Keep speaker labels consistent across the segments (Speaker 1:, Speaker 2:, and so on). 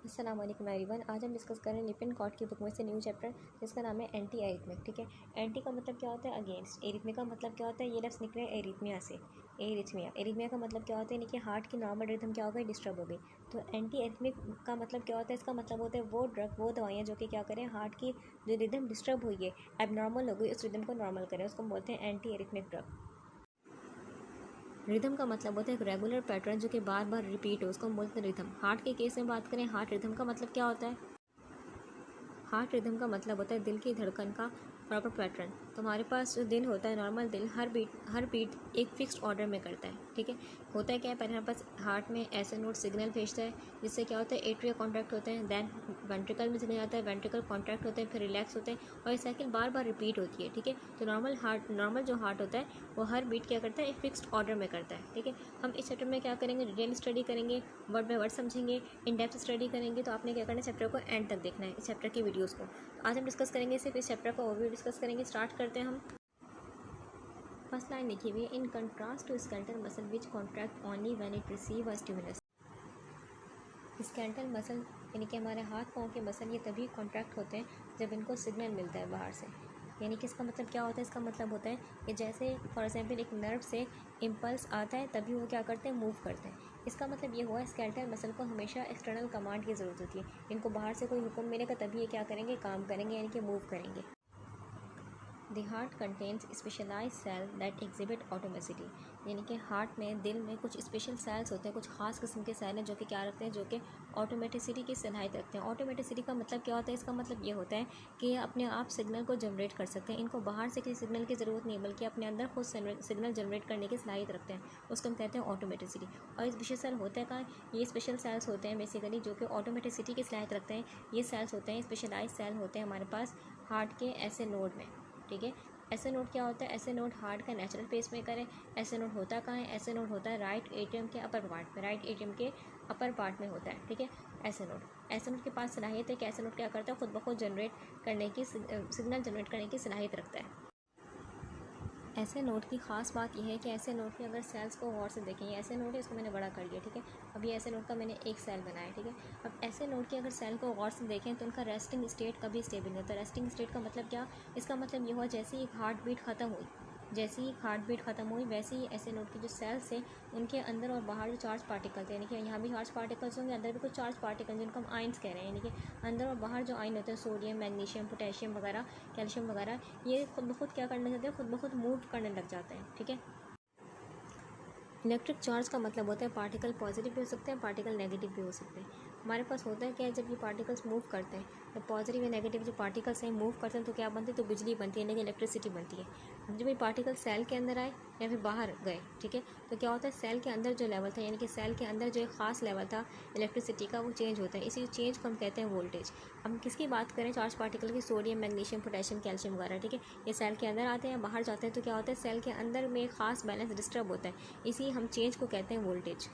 Speaker 1: अस्सलाम वालेकुम एवरीवन। आज हम डिस्कस कर रहे हैं लिपिन कॉट की बुक में से न्यू चैप्टर जिसका नाम है एंटी एरिथमिक। ठीक है, एंटी का मतलब क्या होता है अगेंस्ट, एरिथमिक का मतलब क्या होता है, ये लफ्ज़ निकले एरिथमिया से। एरिथमिया एरिथमिया का मतलब क्या होता है कि हार्ट की नॉर्मल रिदम क्या हो गई, डिस्टर्ब हो गई। तो एंटी एरिथमिक का मतलब क्या होता है, इसका मतलब होता है वो ड्रग, वो दवाइयाँ जो कि क्या करें, हार्ट की जो रिदम डिस्टर्ब हुई है, एबनॉर्मल हो गई, उस रिदम को नॉर्मल करें, उसको बोलते हैं एंटी एरिथमिक ड्रग। रिदम का मतलब होता है एक रेगुलर पैटर्न जो कि बार बार रिपीट हो, उसको हम बोलते हैं रिदम। हार्ट के केस में बात करें, हार्ट रिदम का मतलब क्या होता है, हार्ट रिदम का मतलब होता है दिल की धड़कन का प्रॉपर पैटर्न। तो हमारे पास जो दिल होता है, नॉर्मल दिल हर बीट एक फिक्स्ड ऑर्डर में करता है। ठीक है, होता है क्या है, पहले हमारे पास हार्ट में ऐसे नोट सिग्नल भेजता है जिससे क्या होता है, एट्रिया कॉन्ट्रैक्ट होते हैं, देन वेंट्रिकल में सिग्नल आता है, वेंट्रिकल कॉन्ट्रैक्ट होते हैं, फिर रिलैक्स होते हैं, और ये साइकिल बार बार रिपीट होती है। ठीक है, तो नॉर्मल जो हार्ट होता है वो हर बीट क्या करता है, एक फिक्स्ड ऑर्डर में करता है। ठीक है, हम इस चैप्टर में क्या करेंगे, डिटेल स्टडी करेंगे, वर्ड बाय वर्ड समझेंगे, इन डेप्थ स्टडी करेंगे। तो आपने क्या करना है, चैप्टर को एंड तक देखना है, इस चैप्टर की वीडियोज़ को। आज हम डिस्कस करेंगे सिर्फ इस चैप्टर का ओवरव्यू डिस्कस करेंगे। स्टार्ट करते हैं हम। फर्स्ट लाइन लिखी हुई है, in contrast to skeletal muscle which contract only when it receive a stimulus. Skeletal muscle यानी कि हमारे हाथ पाँव के मसल, ये तभी कॉन्ट्रैक्ट होते हैं जब इनको सिग्नल मिलता है बाहर से। यानी कि इसका मतलब क्या होता है, इसका मतलब होता है कि जैसे फॉर एग्जांपल एक नर्व से इम्पल्स आता है तभी वो क्या करते हैं, मूव करते हैं। इसका मतलब ये हुआ, स्केलेटल मसल को हमेशा एक्सटर्नल कमांड की ज़रूरत होती है। इनको बाहर से कोई हुक्म मिलेगा तभी ये क्या करेंगे, काम करेंगे, यानी कि मूव करेंगे। The heart contains specialize cell that exhibit automaticity. यानी कि हार्ट में, दिल में कुछ स्पेशल सेल्स होते हैं, कुछ खास किस्म के सेल हैं जो कि क्या रखते हैं, जो कि ऑटोमेटिसिटी की सलाहियत रखते हैं। ऑटोमेटिसिटी का मतलब क्या होता है, इसका मतलब ये होता है कि ये अपने आप सिग्नल को जनरेट कर सकते हैं। इनको बाहर से किसी सिग्नल की ज़रूरत नहीं, बल्कि अपने अंदर खुद सिग्नल जनरेट करने की सलाहियत रखते हैं, उसको हम कहते हैं ऑटोमेटिसिटी। और इस विशेष सेल होता है कहाँ, ये स्पेशल सेल्स होते हैं बेसिकली जो कि ऑटोमेटिसिटी की सलाहियत रखते हैं। ये सेल्स होते हैं, स्पेशलाइज सेल होते हैं हमारे पास हार्ट के ऐसे नोड में। ठीक है, ऐसे नोड क्या होता है, ऐसे नोड हार्ट का नेचुरल पेस मेकर है। ऐसे नोड होता कहाँ है, ऐसे नोड होता है राइट एट्रियम के अपर पार्ट में, राइट एट्रियम के अपर पार्ट में होता है। ठीक है, ऐसे नोड के पास सलाहियत है कि ऐसे नोड क्या करता है, खुद ब खुद जनरेट करने की, सिग्नल जनरेट करने की सलाहियत रखता है। ऐसे नोट की ख़ास बात यह है कि ऐसे नोट की अगर सेल्स को गौर से देखें, ये ऐसे नोट है, इसको मैंने बड़ा कर लिया। ठीक है, अब ये ऐसे नोट का मैंने एक सेल बनाया। ठीक है, अब ऐसे नोट की अगर सेल को गौर से देखें तो उनका रेस्टिंग स्टेट कभी स्टेबल नहीं होता। रेस्टिंग स्टेट का मतलब क्या, इसका मतलब ये हुआ जैसे ही हार्ट बीट ख़त्म हुई, जैसे ही हार्ट बीट ख़त्म हुई वैसे ही ऐसे नोट की जो सेल्स थे उनके अंदर और बाहर जो चार्ज पार्टिकल थे, यानी कि यहाँ भी चार्ज पार्टिकल्स होंगे, अंदर भी कुछ चार्ज पार्टिकल जिनको हम आइंस कह रहे हैं, यानी कि अंदर और बाहर जो आइन होते हैं, सोडियम, मैग्नीशियम, पोटेशियम वगैरह, कैल्शियम वगैरह, ये खुद ब खुद क्या करने लगते हैं, खुद ब खुद मूव करने लग जाते हैं। ठीक है, इलेक्ट्रिक चार्ज का मतलब होता है पार्टिकल पॉजिटिव भी हो सकते हैं, पार्टिकल नेगेटिव भी हो सकते हैं। हमारे पास होता है क्या, जब ये पार्टिकल्स मूव करते हैं, जब पॉजिटिव या नेगेटिव जो पार्टिकल्स हैं मूव करते हैं तो क्या बनती है, तो बिजली बनती है, यानी कि इलेक्ट्रिसिटी बनती है। अब जब ये पार्टिकल सेल के अंदर आए या फिर बाहर गए, ठीक है, तो क्या होता है, सेल के अंदर जो लेवल था, यानी कि सेल के अंदर जो एक ख़ास लेवल था इलेक्ट्रिसिटी का, वो चेंज होता है। इसी चेंज को हम कहते हैं वोल्टेज। हम किसकी बात करें, चार्ज पार्टिकल की, सोडियम, मैग्नीशियम, पोटेशियम, कैल्शियम वगैरह। ठीक है, ये सेल के अंदर आते हैं, बाहर जाते हैं, तो क्या होता है, सेल के अंदर में एक खास बैलेंस डिस्टर्ब होता है, इसी हम चेंज को कहते हैं वोल्टेज।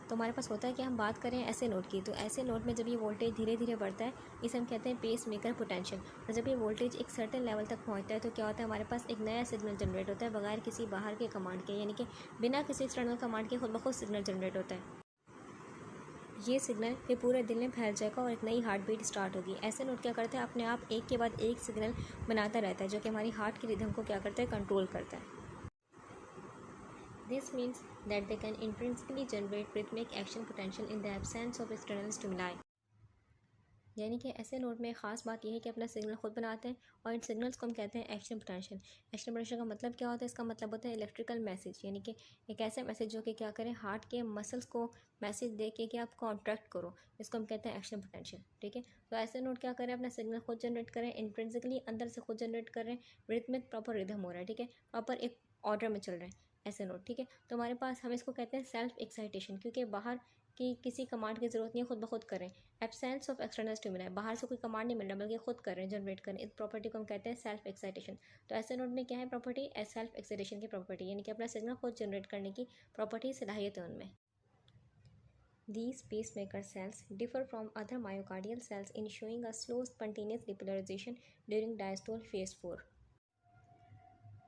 Speaker 1: तो हमारे पास होता है कि हम बात करें ऐसे नोड की, तो ऐसे नोड में जब ये वोल्टेज धीरे धीरे बढ़ता है, इसे हम कहते हैं पेस मेकर पोटेंशियल। और जब ये वोल्टेज एक सर्टेन लेवल तक पहुंचता है तो क्या होता है, हमारे पास एक नया सिग्नल जनरेट होता है बगैर किसी बाहर के कमांड के, यानी कि बिना किसी एक्सटर्नल कमांड के खुद ब खुद सिग्नल जनरेट होता है। ये सिग्नल फिर पूरे दिल में फैल जाएगा और एक नई हार्ट बीट स्टार्ट होगी। ऐसे नोट क्या करते हैं, अपने आप एक के बाद एक सिग्नल बनाता रहता है जो कि हमारी हार्ट की रिदम को क्या करता है, कंट्रोल करता है। This means that they can intrinsically generate rhythmic action potential in the absence of external stimuli. यानी कि ऐसे नोट में ख़ास बात यह है कि अपना सिग्नल खुद बनाते हैं और इन सिग्नल्स को हम कहते हैं एक्शन पोटेंशियल। एक्शन पोटेंशियल का मतलब क्या होता है, इसका मतलब होता है इलेक्ट्रिकल मैसेज, यानी कि एक ऐसा मैसेज जो कि क्या करें, हार्ट के मसल्स को मैसेज दे के कि आप कॉन्ट्रैक्ट करो, इसको हम कहते हैं एक्शन पोटेंशियल। ठीक है, तो ऐसे नोट क्या करें, अपना सिग्नल खुद जनरेट करें, इंट्रिंसिकली अंदर से खुद जनरेट कर रहे हैं, रिदमिक प्रॉपर रिदम हो रहा है। ठीक है, प्रॉपर एक ऑर्डर में चल रहे हैं ऐसे नोट। ठीक है, तो हमारे पास हम इसको कहते हैं सेल्फ एक्साइटेशन, क्योंकि बाहर की किसी कमांड की ज़रूरत नहीं है, खुद ब खुद करें। एब्सेंस ऑफ एक्सटर्नल स्टिमुलाई, बाहर से कोई कमांड नहीं मिल रहा बल्कि खुद कर रहे हैं, जनरेट करें। इस प्रॉपर्टी को हम कहते हैं सेल्फ एक्साइटेशन। तो ऐसे नोट में क्या है प्रॉपर्टी, सेल्फ एक्साइटेशन की प्रॉपर्टी, यानी कि अपना सिग्नल खुद जनरेट करने की प्रॉपर्टी, सलाहियत है उनमें। These pacemaker cells differ from other myocardial cells in showing a slow spontaneous repolarization during diastole phase 4.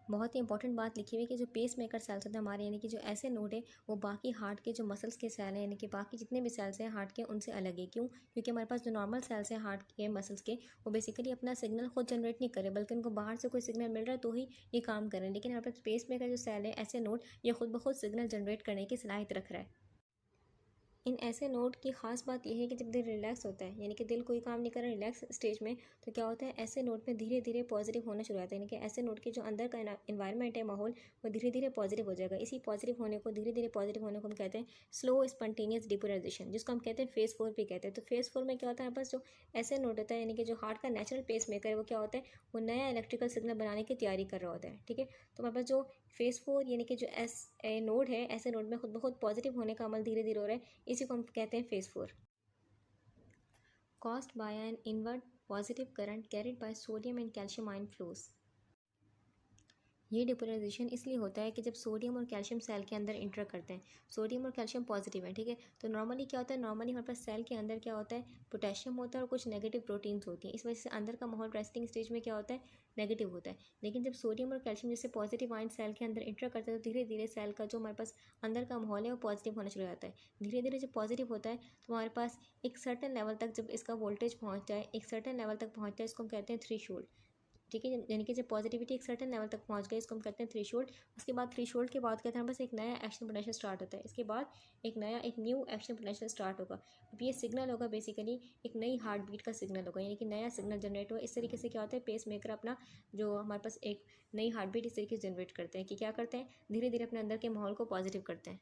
Speaker 1: बहुत ही इंपॉर्टेंट बात लिखी हुई है कि जो पेस मेकर सेल्स होते हैं हमारे, यानी कि जो ऐसे नोड है वो बाकी हार्ट के जो मसल्स के सेल हैं, यानी कि बाकी जितने भी सेल्स हैं हार्ट के, उनसे अलग है। क्यों? क्योंकि हमारे पास जो नॉर्मल सेल्स हैं हार्ट के मसल्स के, वो बेसिकली अपना सिग्नल खुद जनरेट नहीं करे, बल्कि उनको बाहर से कोई सिग्नल मिल रहा है तो ही ये काम करें। लेकिन यहाँ पर पेस मेकर जो सेल है, ऐसे नोड, ये खुद ब खुद सिग्नल जनरेट करने की सलाहियत रख रहा है। इन ऐसे नोड की खास बात यह है कि जब दिल रिलैक्स होता है, यानी कि दिल कोई काम नहीं कर रहा रिलैक्स स्टेज में, तो क्या होता है, ऐसे नोड में धीरे धीरे पॉजिटिव होना शुरू होता है। यानी कि ऐसे नोड के जो अंदर का इन्वायरमेंट है, माहौल, वो धीरे धीरे पॉजिटिव हो जाएगा। इसी पॉजिटिव होने को, धीरे धीरे पॉजिटिव होने को हम कहते हैं स्लो स्पॉन्टेनियस डिपोलराइजेशन, जिसको हम कहते हैं फेज 4 भी कहते हैं। तो फेज 4 में क्या होता है, हमारे पास जो ऐसे नोड होता है, यानी कि जो हार्ट का नेचुरल पेस मेकर है, वो क्या होता है, वो नया इलेक्ट्रिकल सिग्नल बनाने की तैयारी कर रहा होता है। ठीक है, तो हमारे पास जो फेज 4 यानी कि जो नोड है, ऐसे नोड में खुद ब खुद पॉजिटिव होने का अमल धीरे धीरे हो रहा है, इसी को हम कहते हैं phase 4। caused by an inward positive current carried by sodium and calcium ion flows। ये डिपोलराइजेशन इसलिए होता है कि जब सोडियम और कैल्शियम सेल के अंदर इंटर करते हैं, सोडियम और कैल्शियम पॉजिटिव है, ठीक है, तो नॉर्मली क्या होता है, नॉर्मली हमारे पास सेल के अंदर क्या होता है, पोटेशियम होता है और कुछ नेगेटिव प्रोटीन्स होती हैं। इस वजह से अंदर का माहौल रेस्टिंग स्टेज में क्या होता है, नेगेटिव होता है। लेकिन जब सोडियम और कैल्शियम जैसे पॉजिटिव आयन सेल के अंदर इंटर करते हैं, तो धीरे धीरे सेल का जो हमारे पास अंदर का माहौल है वो पॉजिटिव होना शुरू हो जाता है। धीरे धीरे जब पॉजिटिव होता है तो हमारे पास एक सर्टन लेवल तक जब इसका वोल्टेज पहुँच जाए, एक सर्टन लेवल तक पहुँच जाए, इसको हम कहते हैं थ्रेशोल्ड। ठीक है, यानी कि जब पॉजिटिविटी एक सर्टेन लेवल तक पहुंच गई, इसको हम कहते हैं थ्रेशोल्ड। उसके बाद थ्रेशोल्ड के बाद कहते हैं बस एक नया एक्शन पोटेंशियल स्टार्ट होता है। इसके बाद एक न्यू एक्शन पोटेंशियल स्टार्ट होगा। अब ये सिग्नल होगा बेसिकली एक नई हार्ट बीट का सिग्नल होगा, यानी कि नया सिग्नल जनरेट हुआ। इस तरीके से क्या होता है, पेस मेकर अपना जो हमारे पास एक नई हार्ट बीट इस तरीके से जनरेट करते हैं कि क्या करते हैं, धीरे धीरे अपने अंदर के माहौल को पॉजिटिव करते हैं।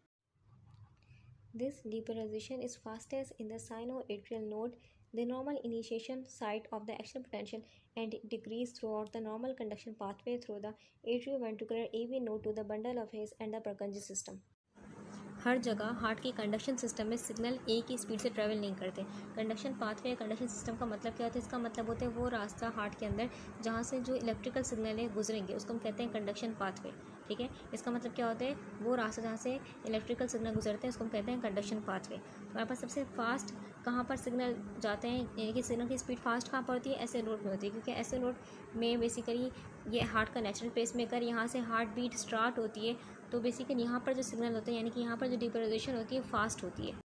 Speaker 1: This depolarization is fastest in the sinoatrial node, the normal initiation site of the action potential, and decrease throughout the normal conduction pathway through the atrioventricular AV node to the bundle of His and the Purkinje system। हर जगह heart की conduction system में signal एक ही speed से travel नहीं करते। Conduction pathway या conduction system का मतलब क्या होता है, इसका मतलब होता है वो रास्ता हार्ट के अंदर जहाँ से जो इलेक्ट्रिकल सिग्नल है गुजरेंगे, उसको हम कहते हैं कंडक्शन पाथवे। ठीक है, इसका मतलब क्या होता है, वो रास्ता जहाँ से इलेक्ट्रिकल सिग्नल गुजरते हैं उसको हम कहते हैं कंडक्शन पाथवे। तो हमारे पास सबसे फास्ट कहाँ पर सिग्नल जाते हैं, यानी कि सिग्नल की स्पीड फास्ट कहाँ पर होती है, ऐसे नोड में होती है, क्योंकि ऐसे नोड में बेसिकली ये हार्ट का नेचुरल पेस मेकर, यहाँ से हार्ट बीट स्टार्ट होती है। तो बेसिकली यहाँ पर जो सिग्नल होते हैं, यानी कि यहाँ पर जो डिपोलराइजेशन होती है फास्ट होती है।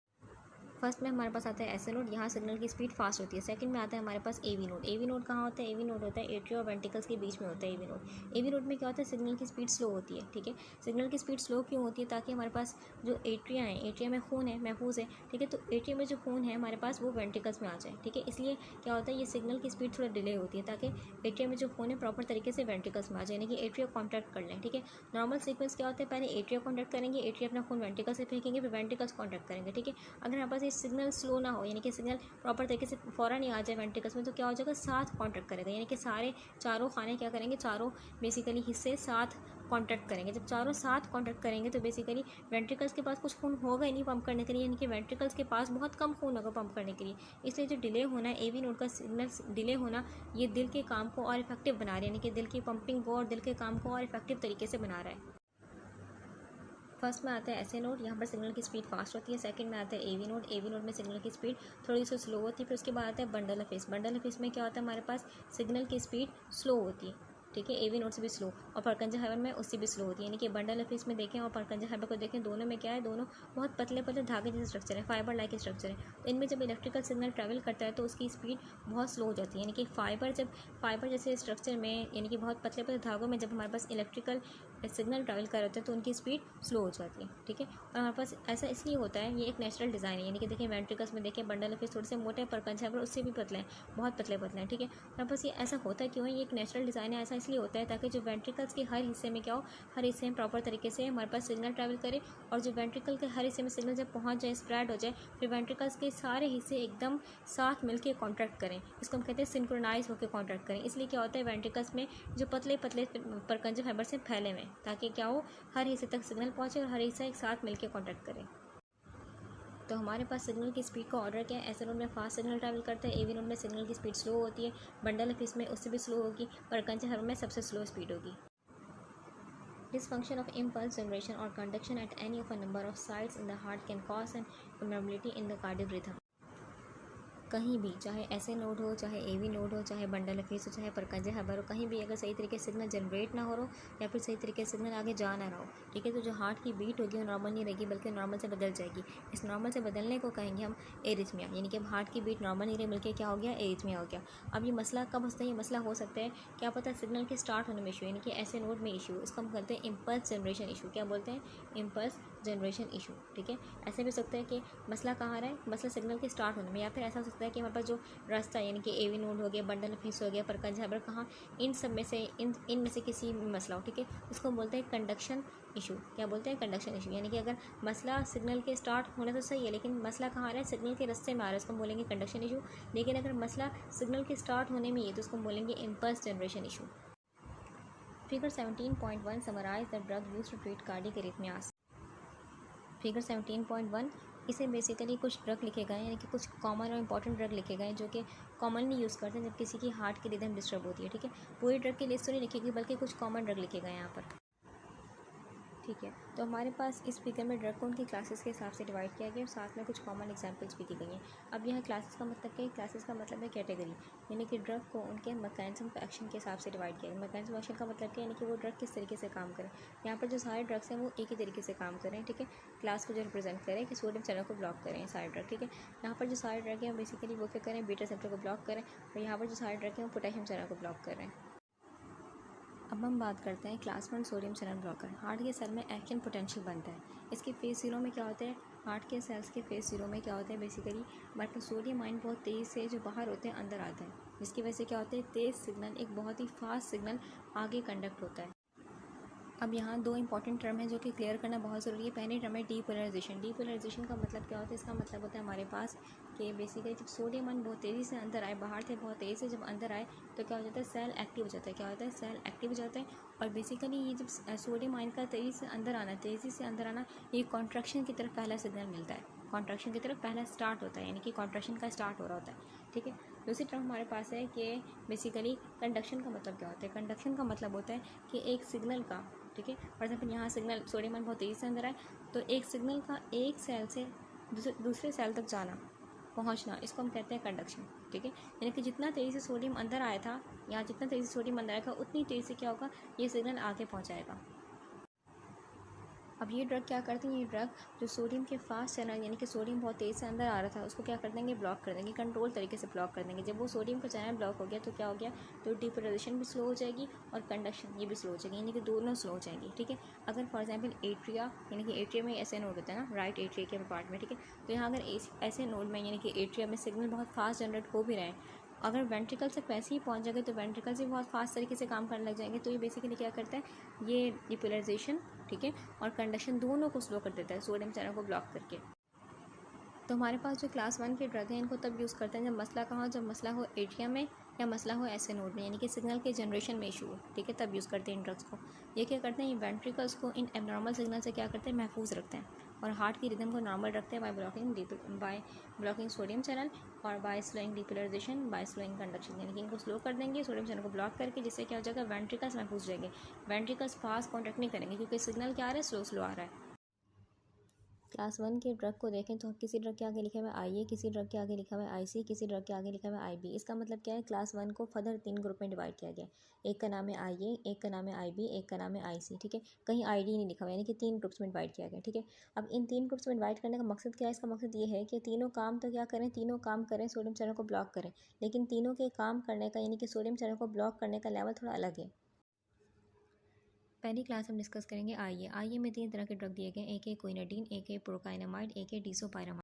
Speaker 1: फर्स्ट में हमारे पास आता है एसे नोड, यहाँ सिग्नल की स्पीड फास्ट होती है। सेकंड में आता है हमारे पास एवी नोड। एवी नोड कहाँ होता है, एवी नोड होता है एट्रियो और वेंट्रिकल्स के बीच में होता है एवी नोड। एवी नोड में क्या होता है, सिग्नल की स्पीड स्लो होती है। ठीक है, सिग्नल की स्पीड स्लो क्यों होती है, ताकि हमारे पास जो एट्रिया है, एट्रिया में खून है, महफूज है, ठीक है, तो एट्रिया में जो खून है हमारे पास वो वेंट्रिकल्स में आ जाए। ठीक है, इसलिए क्या होता है, ये सिग्नल की स्पीड थोड़ा डिले होती है, ताकि एट्रिया में जो खून है प्रॉपर तरीके से वेंट्रिकल्स में आ जाए, यानी कि एट्रिया कॉन्टैक्ट कर लें। ठीक है, नॉर्मल सीक्वेंस क्या होता है, पहले एट्रिया कॉन्टैक्ट करेंगे, एट्रिया अपना खून वेंट्रिकल से फेंकेंगे, फिर वेंट्रिकल्स कॉन्टैक्ट करेंगे। ठीक है, अगर हमारे पास ये सिग्नल स्लो ना हो, यानी कि सिग्नल प्रॉपर तरीके से फ़ौरन ही आ जाए वेंट्रिकल्स में, तो क्या हो जाएगा, साथ कॉन्टैक्ट करेगा, यानी कि सारे चारों खाने क्या करेंगे, चारों बेसिकली हिस्से साथ कॉन्टैक्ट करेंगे। जब चारों साथ कॉन्टैक्ट करेंगे तो बेसिकली वेंट्रिकल्स के पास कुछ खून होगा ही नहीं पंप करने के लिए, यानी कि वेंट्रिकल्स के पास बहुत कम खून होगा पंप करने के लिए। इसलिए जो डिले होना है, एवी नोड का सिग्नल डिले होना, ये दिल के काम को और इफेक्टिव बना रहा है, यानी कि दिल की पंपिंग को और दिल के काम को और इफेक्टिव तरीके से बना रहा है। फर्स्ट में आता है ऐसे नोड, यहाँ पर सिग्नल की स्पीड फास्ट होती है। सेकंड में आता है एवी नोड, एवी नोड में सिग्नल की स्पीड थोड़ी सी स्लो होती है। फिर उसके बाद आता है bundle of his. Bundle of his में क्या होता है, हमारे पास सिग्नल की स्पीड स्लो होती है। ठीक है, एवी नोड से भी स्लो, और परकंजा हाइबर में उससे भी स्लो होती है। यानी कि बंडल ऑफ हिस में देखें और परकंजा हाइबर को देखें, दोनों में क्या है, दोनों बहुत पतले पतले धागे जैसे स्ट्रक्चर है, फाइबर लाइक स्ट्रक्चर है। तो इनमें जब इलेक्ट्रिकल सिग्नल ट्रैवल करता है तो उसकी स्पीड बहुत स्लो हो जाती है। यानी कि फाइबर जैसे स्ट्रक्चर में, यानी कि बहुत पतले पतले धागों में जब हमारे पास इलेक्ट्रिकल सिग्नल ट्रैवल कर रहे होते हैं तो उनकी स्पीड स्लो हो जाती है। ठीक है, और हमारे पास ऐसा इसलिए होता है, ये एक नेचुरल डिज़ाइन है। यानी कि देखिए वेंट्रिकल्स में देखिए बंडल ऑफ थोड़े से मोटे, परकंजा हाइबर उससे भी पतले हैं, बहुत पतले पतले हैं। ठीक है, हमारे पास ये ऐसा होता है क्यों है, ये एक नेचुरल डिज़ाइन है। ऐसा इसलिए होता है ताकि जो वेंट्रिकल्स के हर हिस्से में क्या हो, हर हिस्से में प्रॉपर तरीके से हमारे पास सिग्नल ट्रैवल करे, और जो वेंट्रिकल के हर हिस्से में सिग्नल जब पहुंच जाए, स्प्रेड हो जाए, फिर वेंट्रिकल्स के सारे हिस्से एकदम साथ मिलकर कॉन्ट्रैक्ट करें। इसको हम कहते हैं सिंक्रोनाइज होकर कॉन्ट्रैक्ट करें। इसलिए क्या होता है, वेंट्रिकल्स में जो पतले पतले परकंजा फाइबर से फैले हुए, ताकि क्या हो, हर हिस्से तक सिग्नल पहुंचे और हर हिस्सा एक साथ मिलकर कॉन्टैक्ट करे। तो हमारे पास सिग्नल की स्पीड का ऑर्डर क्या है, ऐसे नोड में फास्ट सिग्नल ट्रैवल करता है, एवी नोड में सिग्नल की स्पीड स्लो होती है, बंडल ऑफ इसमें उससे भी स्लो होगी, परकंजा हाइबर में सबसे स्लो स्पीड होगी। Dysfunction of impulse generation or conduction at any of a number of sites in the heart can cause an abnormality in the cardiac rhythm। कहीं भी, चाहे ऐसे नोड हो, चाहे एवी नोड हो, चाहे बंडल ऑफ हीट्स हो, चाहे परकंजे हबर हो, कहीं भी अगर सही तरीके से सिग्नल जनरेट ना हो रहा या फिर सही तरीके से सिग्नल आगे जा ना रहा हो, ठीक है, तो जो हार्ट की बीट होगी वो नॉर्मल नहीं रहेगी बल्कि नॉर्मल से बदल जाएगी। इस नॉर्मल से बदलने को कहेंगे हम एरिथमिया, यानी कि अब हार्ट की बीट नॉर्मल नहीं रही बल्कि क्या हो गया, एरिथमिया हो गया। अब ये मसला कब होता है? ये मसला हो सकता है क्या पता सिग्नल के स्टार्ट होने में इशू, यानी कि ऐसे नोड में इशू, इसको हम कहते हैं इम्पल्स जनरेशन इशू। क्या बोलते हैं? इम्पल्स जनरेशन इशू, ठीक है। ऐसे भी हो सकता है कि मसला कहाँ रहा है, मसला सिग्नल के स्टार्ट होने में, या फिर ऐसा हो सकता है कि हमारे पास जो रास्ता यानी कि एवी नोड हो गया, बंडल ऑफ हीट्स हो गया, परकंज हबर, कहाँ, इन सब में से इनमें से किसी में मसला हो, ठीक है, उसको बोलते हैं कंडक्शन इशू। क्या बोलते हैं? Conduction issue. यानी कि अगर मसला सिग्नल के स्टार्ट होने तो सही है लेकिन मसला कहाँ आ रहा है, सिग्नल के रास्ते में आ रहा है, उसको बोलेंगे कंडक्शन इशू। लेकिन अगर मसला सिग्नल के स्टार्ट होने में ही है तो उसको बोलेंगे impulse generation issue. Figure 17.1 summarize the drug used to treat cardiac arrhythmias. Figure 17.1 इसे बेसिकली कुछ ड्रग लिखे गए हैं, यानी कि कुछ कॉमन और इंपॉर्टेंट ड्रग लिखे गए हैं जो कि कॉमनली यूज़ करते हैं जब किसी की हार्ट की रिदम डिस्टर्ब होती है, ठीक है। पूरी ड्रग की लिस्ट तो नहीं लिखेगी बल्कि कुछ कॉमन ड्रग लिखे गए हैं यहाँ पर, ठीक है। तो हमारे पास इस फिगर में ड्रग को उनकी क्लासेस के हिसाब से डिवाइड किया गया और साथ में कुछ कॉमन एग्जांपल्स भी दी गई हैं। अब यह क्लासेस का मतलब क्या है? क्लासेस का मतलब है कैटेगरी, यानी कि ड्रग को उनके मैकेनिज्म ऑफ एक्शन के हिसाब से डिवाइड किया गया। मैकेनिज्म एक्शन का मतलब क्या है? यानी कि वो ड्रग किस तरीके से काम करें। यहाँ पर जो सारे ड्रग्स हैं वो एक ही तरीके से काम करें, ठीक है। क्लास को जो रिप्रेजेंट करें कि सोडियम चैनल को ब्लॉक करें सारे ड्रग, ठीक है। यहाँ पर जो सारे ड्रग हैं बेसिकली वो क्या करें, बीटा रिसेप्टर को ब्लॉक करें, और यहाँ पर जो सारे ड्रग हैं वो पोटेशियम चैनल को ब्लॉक कर रहे हैं। अब हम बात करते हैं class 1 sodium channel blocker. Heart के सेल में एक्शन पोटेंशियल बनता है। इसके फेज 0 में क्या होता है, हार्ट के सेल्स के फेज 0 में क्या होता है, बेसिकली हमारे पास सोडियम आयन बहुत तेज़ी से जो बाहर होते हैं अंदर आते हैं, जिसकी वजह से क्या होता है, तेज़ सिग्नल, एक बहुत ही फास्ट सिग्नल आगे कंडक्ट होता है। अब यहाँ दो इंपॉर्टेंट टर्म है जो कि क्लियर करना बहुत ज़रूरी है। पहली टर्म है डीपोलराइजेशन। डीपोलराइजेशन का मतलब क्या होता है, इसका मतलब होता है हमारे पास कि बेसिकली जब सोडियम आयन बहुत तेज़ी से अंदर आए, बाहर थे बहुत तेज़ी से जब अंदर आए तो क्या हो जाता है, सेल एक्टिव हो जाता है। क्या होता है, सेल एक्टिव हो जाता है। और बेसिकली ये जब सोडियम आयन का तेज़ी से अंदर आना, ये कॉन्ट्रैक्शन की तरफ पहला सिग्नल मिलता है, कॉन्ट्रैक्शन की तरफ पहला स्टार्ट होता है, यानी कि कॉन्ट्रैक्शन का स्टार्ट हो रहा होता है, ठीक है। दूसरी टर्म हमारे पास है कि बेसिकली कंडक्शन का मतलब क्या होता है। कंडक्शन का मतलब होता है कि एक सिग्नल का, ठीक है, फॉर एग्जाम्पल यहाँ सिग्नल सोडियम आयन बहुत तेज़ी से अंदर आए तो एक सिग्नल का एक सेल से दूसरे सेल तक जाना, पहुँचना, इसको हम कहते हैं कंडक्शन, ठीक है। यानी कि जितना तेज़ी से सोडियम अंदर आया था, या जितना तेज़ी से सोडियम अंदर आएगा उतनी तेज़ी से क्या होगा, ये सिग्नल आगे पहुँचाएगा। अब ये ड्रग क्या करते हैं, ये ड्रग जो सोडियम के फास्ट चैनल, यानी कि सोडियम बहुत तेज़ से अंदर आ रहा था, उसको क्या कर देंगे, ब्लॉक कर देंगे, कंट्रोल तरीके से ब्लॉक कर देंगे। जब वो सोडियम का चैनल ब्लॉक हो गया तो क्या हो गया, तो डिपोलराइजेशन भी स्लो हो जाएगी और कंडक्शन ये भी स्लो हो जाएगी, यानी कि दोनों स्लो हो जाएंगी, ठीक है। अगर फॉर एग्जाम्पल एट्रिया, यानी कि एट्रिया में ऐसे नोड होता है ना, राइट एट्रिया के पार्ट में, ठीक है, तो यहाँ अगर ऐसे नोड में यानी कि एट्रिया में सिग्नल बहुत फास्ट जनरेट हो भी रहे हैं, अगर वेंट्रिकल से वैसे ही पहुंच जाएंगे तो वेंट्रिकल से बहुत फास्ट तरीके से काम करने लग जाएंगे, तो ये बेसिकली क्या करता है, ये डिपोलराइजेशन, ठीक है, और कंडक्शन दोनों को स्लो कर देता है सोडियम चैनल को ब्लॉक करके। तो हमारे पास जो क्लास 1 के ड्रग हैं इनको तब यूज़ करते हैं जब मसला कहाँ हो, जब मसला हो एट्रिया में या मसला हो ऐसे नोड में, यानी कि सिग्नल के जनरेशन में इशू हो, ठीक है, तब यूज़ करते हैं इन ड्रग्स को। ये क्या करते हैं, ये वेंट्रिकल्स को इन एबनॉर्मल सिग्नल से क्या करते हैं, महफूज रखते हैं और हार्ट की रिदम को नॉर्मल रखते हैं बाय ब्लॉकिंग सोडियम चैनल और by slowing depolarization, by slowing conduction, यानी कि इनको स्लो कर देंगे सोडियम चैनल को ब्लॉक करके, जिससे क्या हो जाएगा, वेंट्रिकल्स महफूज रहेंगे, वेंट्रिकल्स फास्ट कॉन्ट्रैक्ट नहीं करेंगे क्योंकि सिग्नल क्या आ रहा है, स्लो स्लो आ रहा है। क्लास 1 के ड्रग को देखें तो किसी ड्रग के आगे लिखा हुआ है आई ए, किसी ड्रग के आगे लिखा हुआ है आई सी, किसी ड्रग के आगे लिखा हुआ है आई बी। इसका मतलब क्या है, क्लास 1 को फर्दर 3 ग्रुप में डिवाइड किया गया। एक का नाम है आई ए, एक का नाम है आई बी, एक का नाम है आई सी, ठीक है। कहीं आई डी नहीं लिखा हुआ, यानी कि 3 ग्रुप्स में डिवाइड किया गया, ठीक है। अब इन 3 ग्रुप्स में डिवाइड करने का मकसद क्या है, इसका मकसद ये है कि तीनों काम तो क्या करें, तीनों काम करें सोडियम चैनल को ब्लॉक करें, लेकिन तीनों के काम करने का, यानी कि सोडियम चैनल को ब्लॉक करने का लेवल थोड़ा अलग है। पहली क्लास हम डिस्कस करेंगे आईए में 3 तरह के ड्रग दिए गए, एक है क्विनाडीन, एक है प्रोकाइनामाइड, एक है डिसोपायरामाइड।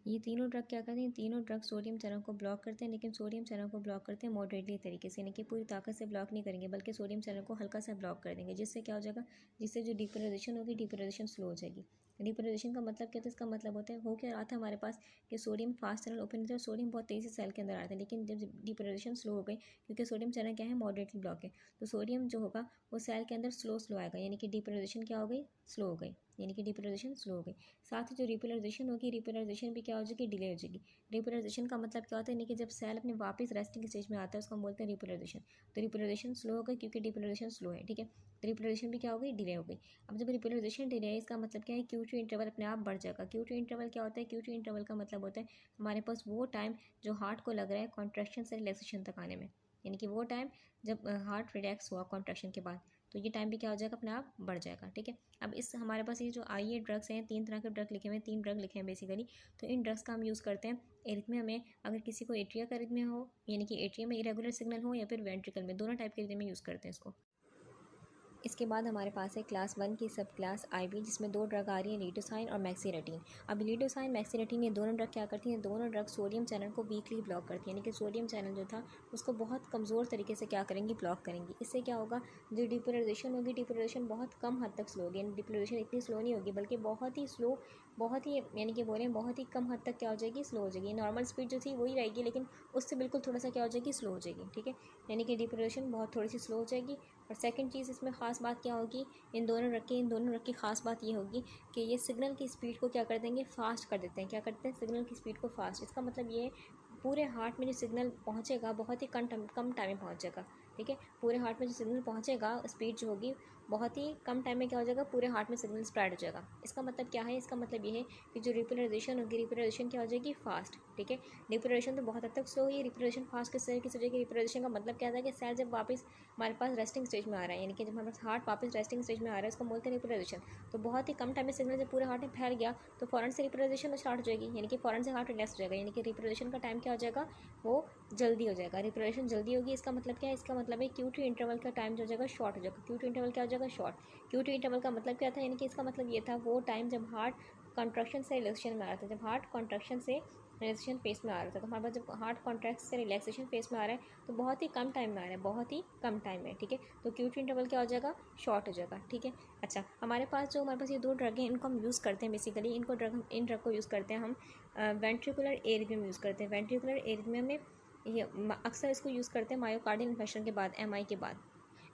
Speaker 1: ये तीनों ड्रग क्या करते हैं, तीनों ड्रग सोडियम चैनल को ब्लॉक करते हैं, लेकिन सोडियम चैनल को ब्लॉक करते हैं मॉडरेटली तरीके से, यानी कि पूरी ताकत से ब्लॉक नहीं करेंगे बल्कि सोडियम चैनल को हल्का सा ब्लॉक कर देंगे, जिससे क्या हो जाएगा, जिससे जो डिपोलराइजेशन होगी, डिपोलराइजेशन स्लो हो जाएगी। डिपोलराइजेशन का मतलब क्या था, इसका मतलब होता है, हो क्या रहा था हमारे पास कि सोडियम फास्ट चैनल ओपन था, सोडियम बहुत तेज़ी से सेल के अंदर आ रहा था, लेकिन जब डिपोलराइजेशन स्लो हो गई, क्योंकि सोडियम चैनल क्या है, मॉडरेटली ब्लॉक है, तो सोडियम जो होगा वो सेल के अंदर स्लो स्लो आएगा, यानी कि डिपोलराइजेशन क्या हो गई, स्लो हो गई, यानी कि डिपोलराइजेशन स्लो हो गई। साथ ही जो रिपोलराइजेशन होगी, रिपोलराइजेशन भी क्या हो जाएगी, डिले हो जाएगी। रिपोलराइजेशन का मतलब क्या होता है, यानी कि जब सेल अपने वापस रेस्टिंग स्टेज में आता है उसको हम बोलते हैं रिपोलराइजेशन। तो रिपोलराइजेशन स्लो हो गई क्योंकि डिपोलराइजेशन स्लो है, ठीक है। तो रिपोलराइजेशन भी क्या हो गई, डिले हो गई। अब जब रिपोलराइजेशन डिले है इसका मतलब क्या है, Q2 इंटरवल अपने आप बढ़ जाएगा। Q2 इंटरवल क्या होता है, Q2 इंटरवल का मतलब होता है हमारे पास वो टाइम जो हार्ट को लग रहा है कॉन्ट्रैक्शन से रिलैक्सेशन तक आने में, यानी कि वो टाइम जब हार्ट रिलैक्स हुआ कॉन्ट्रैक्शन के बाद, तो ये टाइम भी क्या हो जाएगा, अपने आप बढ़ जाएगा, ठीक है। अब इस हमारे पास ये जो आई ड्रग्स हैं, 3 तरह के ड्रग लिखे हुए हैं, 3 ड्रग लिखे हैं बेसिकली। तो इन ड्रग्स का हम यूज़ करते हैं एरिथमिया में। अगर किसी को एट्रिया का एरिथमिया हो, यानी कि एट्रिया में इरेगुलर सिग्नल हो, या फिर वेंट्रिकल में, दोनों टाइप के एरिथमिया में यूज़ करते हैं इसको। इसके बाद हमारे पास है क्लास 1 की सब क्लास IV, जिसमें 2 ड्रग आ रही है, लिडोसाइन और मैक्सिरेटिन। अब लिडोसाइन मैक्सिरेटिन ये दोनों ड्रग क्या करती हैं, दोनों ड्रग सोडियम चैनल को वीकली ब्लॉक करती हैं, यानी कि सोडियम चैनल जो था उसको बहुत कमज़ोर तरीके से क्या करेंगी, ब्लॉक करेंगी। इससे क्या होगा, जो डिपोलराइजेशन होगी, डिपोलराइजेशन बहुत कम हद तक स्लो होगी, यानी डिपोलराइजेशन इतनी स्लो नहीं होगी, बल्कि बहुत ही स्लो, बहुत ही यानी कि बोलें बहुत ही कम हद तक क्या हो जाएगी, स्लो हो जाएगी। नॉर्मल स्पीड जो थी वही रहेगी, लेकिन उससे बिल्कुल थोड़ा सा क्या हो जाएगी, स्लो हो जाएगी, ठीक है। यानी कि डिपोलराइजेशन बहुत थोड़ी सी स्लो हो जाएगी। और सेकंड चीज़ इसमें ख़ास बात क्या होगी, इन दोनों ड्रग की ख़ास बात ये होगी कि ये सिग्नल की स्पीड को क्या कर देंगे, फास्ट कर देते हैं। क्या करते हैं, सिग्नल की स्पीड को फास्ट। इसका मतलब ये है पूरे हार्ट में जो सिग्नल पहुंचेगा बहुत ही कम टाइम में पहुंच जाएगा, ठीक है। पूरे हार्ट में जो सिग्नल पहुंचेगा, स्पीड जो होगी बहुत ही कम टाइम में क्या हो जाएगा, पूरे हार्ट में सिग्नल स्प्रेड हो जाएगा। इसका मतलब क्या है, इसका मतलब ये है कि जो रिपोलराइजेशन होगी, रिपोलराइजेशन क्या हो जाएगी, फास्ट, ठीक है। रिपोलराइजेशन तो बहुत हद तक स्लो हुई, रिपोलराइजेशन फास्ट किस तरह की रिपोलराइजेशन का मतलब क्या था कि सेल जब वापस हमारे पास रेस्टिंग स्टेज में आ रहा है, यानी कि जब हमारे पास हार्ट वापस रेस्टिंग स्टेज में आ रहा है, उसको बोलते हैं रिपोलराइजेशन। तो बहुत ही कम टाइम में सिग्नल जब पूरे हार्ट में फैल गया तो फ़ौरन से रिपोलराइजेशन स्टार्ट हो जाएगी, यानी कि फ़ौरन से हार्ट रिलैक्स हो जाएगा, यानी कि रिपोलराइजेशन का टाइम क्या हो जाएगा, वो जल्दी हो जाएगा। रिपोलराइजेशन जल्दी होगी, इसका मतलब क्या है, इसका मतलब है Q2 इंटरवल का टाइम जो हो जाएगा शॉर्ट हो जाएगा। Q2 इंटरवल क्या हो जाएगा, शॉर्ट। Q2 इंटरवल का मतलब क्या था, यानी कि इसका मतलब ये था वो टाइम जब हार्ट कॉन्ट्रैक्शन से रिलैक्सेशन में आ रहा था, जब हार्ट कॉन्ट्रैक्शन से रिलैक्सेशन फेस में आ रहा था। तो हमारे पास जब हार्ट कॉन्ट्रैक्ट से रिलैक्सेशन फेस में आ रहा है तो बहुत ही कम टाइम में आ रहा है, बहुत ही कम टाइम में, ठीक है। तो Q2 इंटरवल क्या हो जाएगा, शॉर्ट हो जाएगा, ठीक है। अच्छा, हमारे पास ये 2 ड्रग हैं, इनको हम यूज़ करते हैं बेसिकली। इन ड्रग को यूज़ करते हैं हम वेंट्रिकुलर एरिथमिया में यूज़ करते हैं। वेंट्रिकुलर एरिथमिया में ये अक्सर इसको यूज़ करते हैं मायोकार्डियल इन्फेक्शन के बाद, MI के बाद।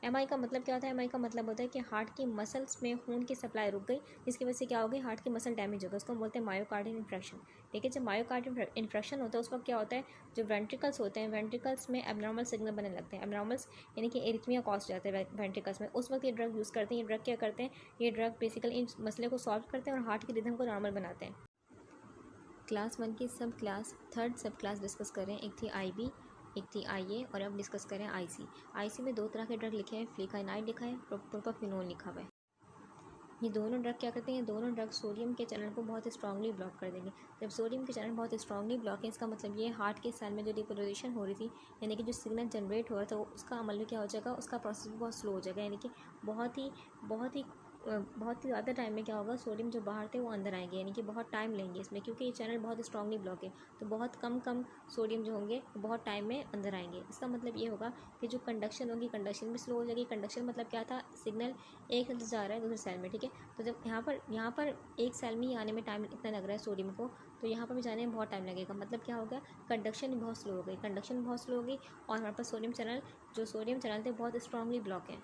Speaker 1: MI का मतलब क्या होता है, MI का मतलब होता है कि हार्ट की मसल्स में खून की सप्लाई रुक गई, जिसकी वजह से क्या हो गई, हार्ट की मसल डैमेज हो गई, उसको हम बोलते हैं मायोकार्डियल इन्फेक्शन, ठीक है। जब मायोकार्डियल इन्फेक्शन होता है उस वक्त क्या होता है, जो वेंट्रिकल्स होते हैं, वेंट्रिकल्स में एबनॉर्मल सिग्नल बनने लगते हैं, एबनॉर्मल्स यानी कि एरिथमिया कॉज जाते हैं वेंट्रिकल्स में। उस वक्त ये ड्रग यूज़ करते हैं। ये ड्रग क्या करते हैं, ये ड्रग बेसिकली इन मसले को सॉल्व करते हैं और हार्ट की रिदम को नॉर्मल बनाते हैं। क्लास 1 की सब क्लास, थर्ड सब क्लास डिस्कस करें। एक थी IB, एक थी IA, और अब डिस्कस करें IC। IC में 2 तरह के ड्रग लिखे हैं, फ्लिकाइनाइड लिखा है, प्रोपाफिनोन लिखा हुआ है। ये दोनों ड्रग क्या करते हैं, ये दोनों ड्रग सोडियम के चैनल को बहुत स्ट्रांगली ब्लॉक कर देंगे। जब सोडियम के चैनल बहुत स्ट्रांगली ब्लॉक है, इसका मतलब ये हार्ट के सेल में जो डिपोलराइजेशन हो रही थी, यानी कि जो सिग्नल जनरेट हो रहा था, उसका अमल भी क्या हो जाएगा, उसका प्रोसेस भी बहुत स्लो हो जाएगा, यानी कि बहुत ही ज़्यादा टाइम में क्या होगा, सोडियम जो बाहर थे वो अंदर आएंगे, यानी कि बहुत टाइम लेंगे इसमें, क्योंकि ये चैनल बहुत स्ट्रांगली ब्लॉक है। तो बहुत कम सोडियम जो होंगे वो बहुत टाइम में अंदर आएंगे। इसका मतलब ये होगा कि जो कंडक्शन होगी, कंडक्शन भी स्लो हो जाएगी। कंडक्शन मतलब क्या था, सिग्नल एक सेल से जा रहा है दूसरे सेल में, ठीक है। तो जब यहाँ पर एक सेल में ही आने में टाइम इतना लग रहा है सोडियम को, तो यहाँ पर भी जाने में बहुत टाइम लगेगा। मतलब क्या हो गया, कंडक्शन बहुत स्लो हो गई, कंडक्शन बहुत स्लो हो गई, और हमारे पास सोडियम चैनल थे बहुत स्ट्रांगली ब्लॉक है।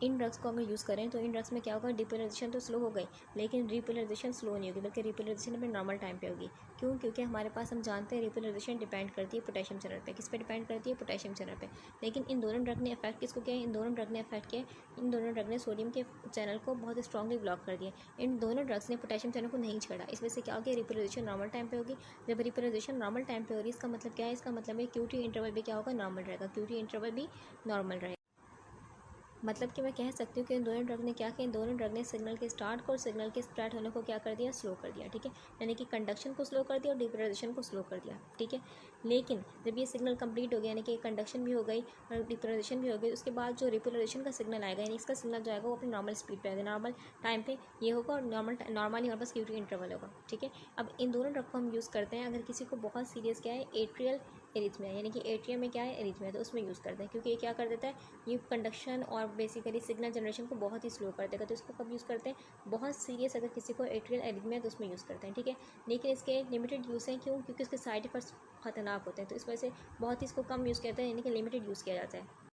Speaker 1: इन ड्रग्स को अगर यूज़ करें तो इन ड्रग्स में क्या होगा, डिपोलराइजेशन तो स्लो हो गई, लेकिन रिपोलराइजेशन स्लो नहीं होगी, बल्कि रिपोलराइजेशन अपने नॉर्मल टाइम पे होगी। क्यों, क्योंकि हमारे पास हम जानते हैं रिपोलराइजेशन डिपेंड करती है पोटेशियम चैनल पे। किस पे डिपेंड करती है, पोटेशियम चैनल पे। लेकिन इन दोनों ड्रग ने इफेक्ट किसको किया, इन दोनों ड्रग ने इफेक्ट किया, इन दोनों ड्रग ने सोडियम के चैनल को बहुत स्ट्रांगली ब्लॉक कर दिया। इन दोनों ड्रग्स ने पोटेशियम चैनल को नहीं छेड़ा। इस वजह से क्या हो गया, रिपोलराइजेशन नॉर्मल टाइम पे होगी। जब रिपोलराइजेशन नॉर्मल टाइम पे हो रही है, इसका मतलब क्या है, इसका मतलब है Q2 इंटरवल भी क्या होगा, नॉर्मल रहेगा। Q2 इंटरवल भी नॉर्मल रहेगा। मतलब कि मैं कह सकती हूँ कि इन दोनों ड्रग ने क्या किया, इन दोनों ड्रग ने सिग्नल के स्टार्ट को और सिग्नल के स्प्रेड होने को क्या कर दिया, स्लो कर दिया, ठीक है। यानी कि कंडक्शन को स्लो कर दिया और डिपोलराइजेशन को स्लो कर दिया, ठीक है। लेकिन जब ये सिग्नल कंप्लीट हो गया, यानी कि कंडक्शन भी हो गई और डिपोलराइजेशन भी हो गई, उसके बाद जो रिपोलराइजेशन का सिग्नल आएगा, यानी इसका सिग्नल जो आएगा वो अपनी नॉर्मल स्पीड पर आएगा, नॉर्मल टाइम पे ये होगा, और नॉर्मली हमारे पास Q2 इंटरवल होगा, ठीक है। अब इन दोनों ड्रग को हम यूज़ करते हैं अगर किसी को बहुत सीरियस क्या है, एट्रियल एरिथमिया, यानी कि एट्रियम में क्या है, एरिथमिया, तो उसमें यूज़ करते हैं, क्योंकि ये क्या कर देता है, ये कंडक्शन और बेसिकली सिग्नल जनरेशन को बहुत ही स्लो कर देगा। तो इसको कब यूज़ करते हैं, बहुत सीरियस अगर किसी को एट्रियल एरिथमिया है तो उसमें यूज़ करते हैं, ठीक है। लेकिन इसके लिमिटेड यूज़ हैं, क्यों, क्योंकि इसके साइड इफेक्ट्स खतरनाक होते हैं, तो इस वजह से बहुत ही इसको कम यूज़ किया जाता है, यानी कि लिमिटेड यूज़ किया जाता है।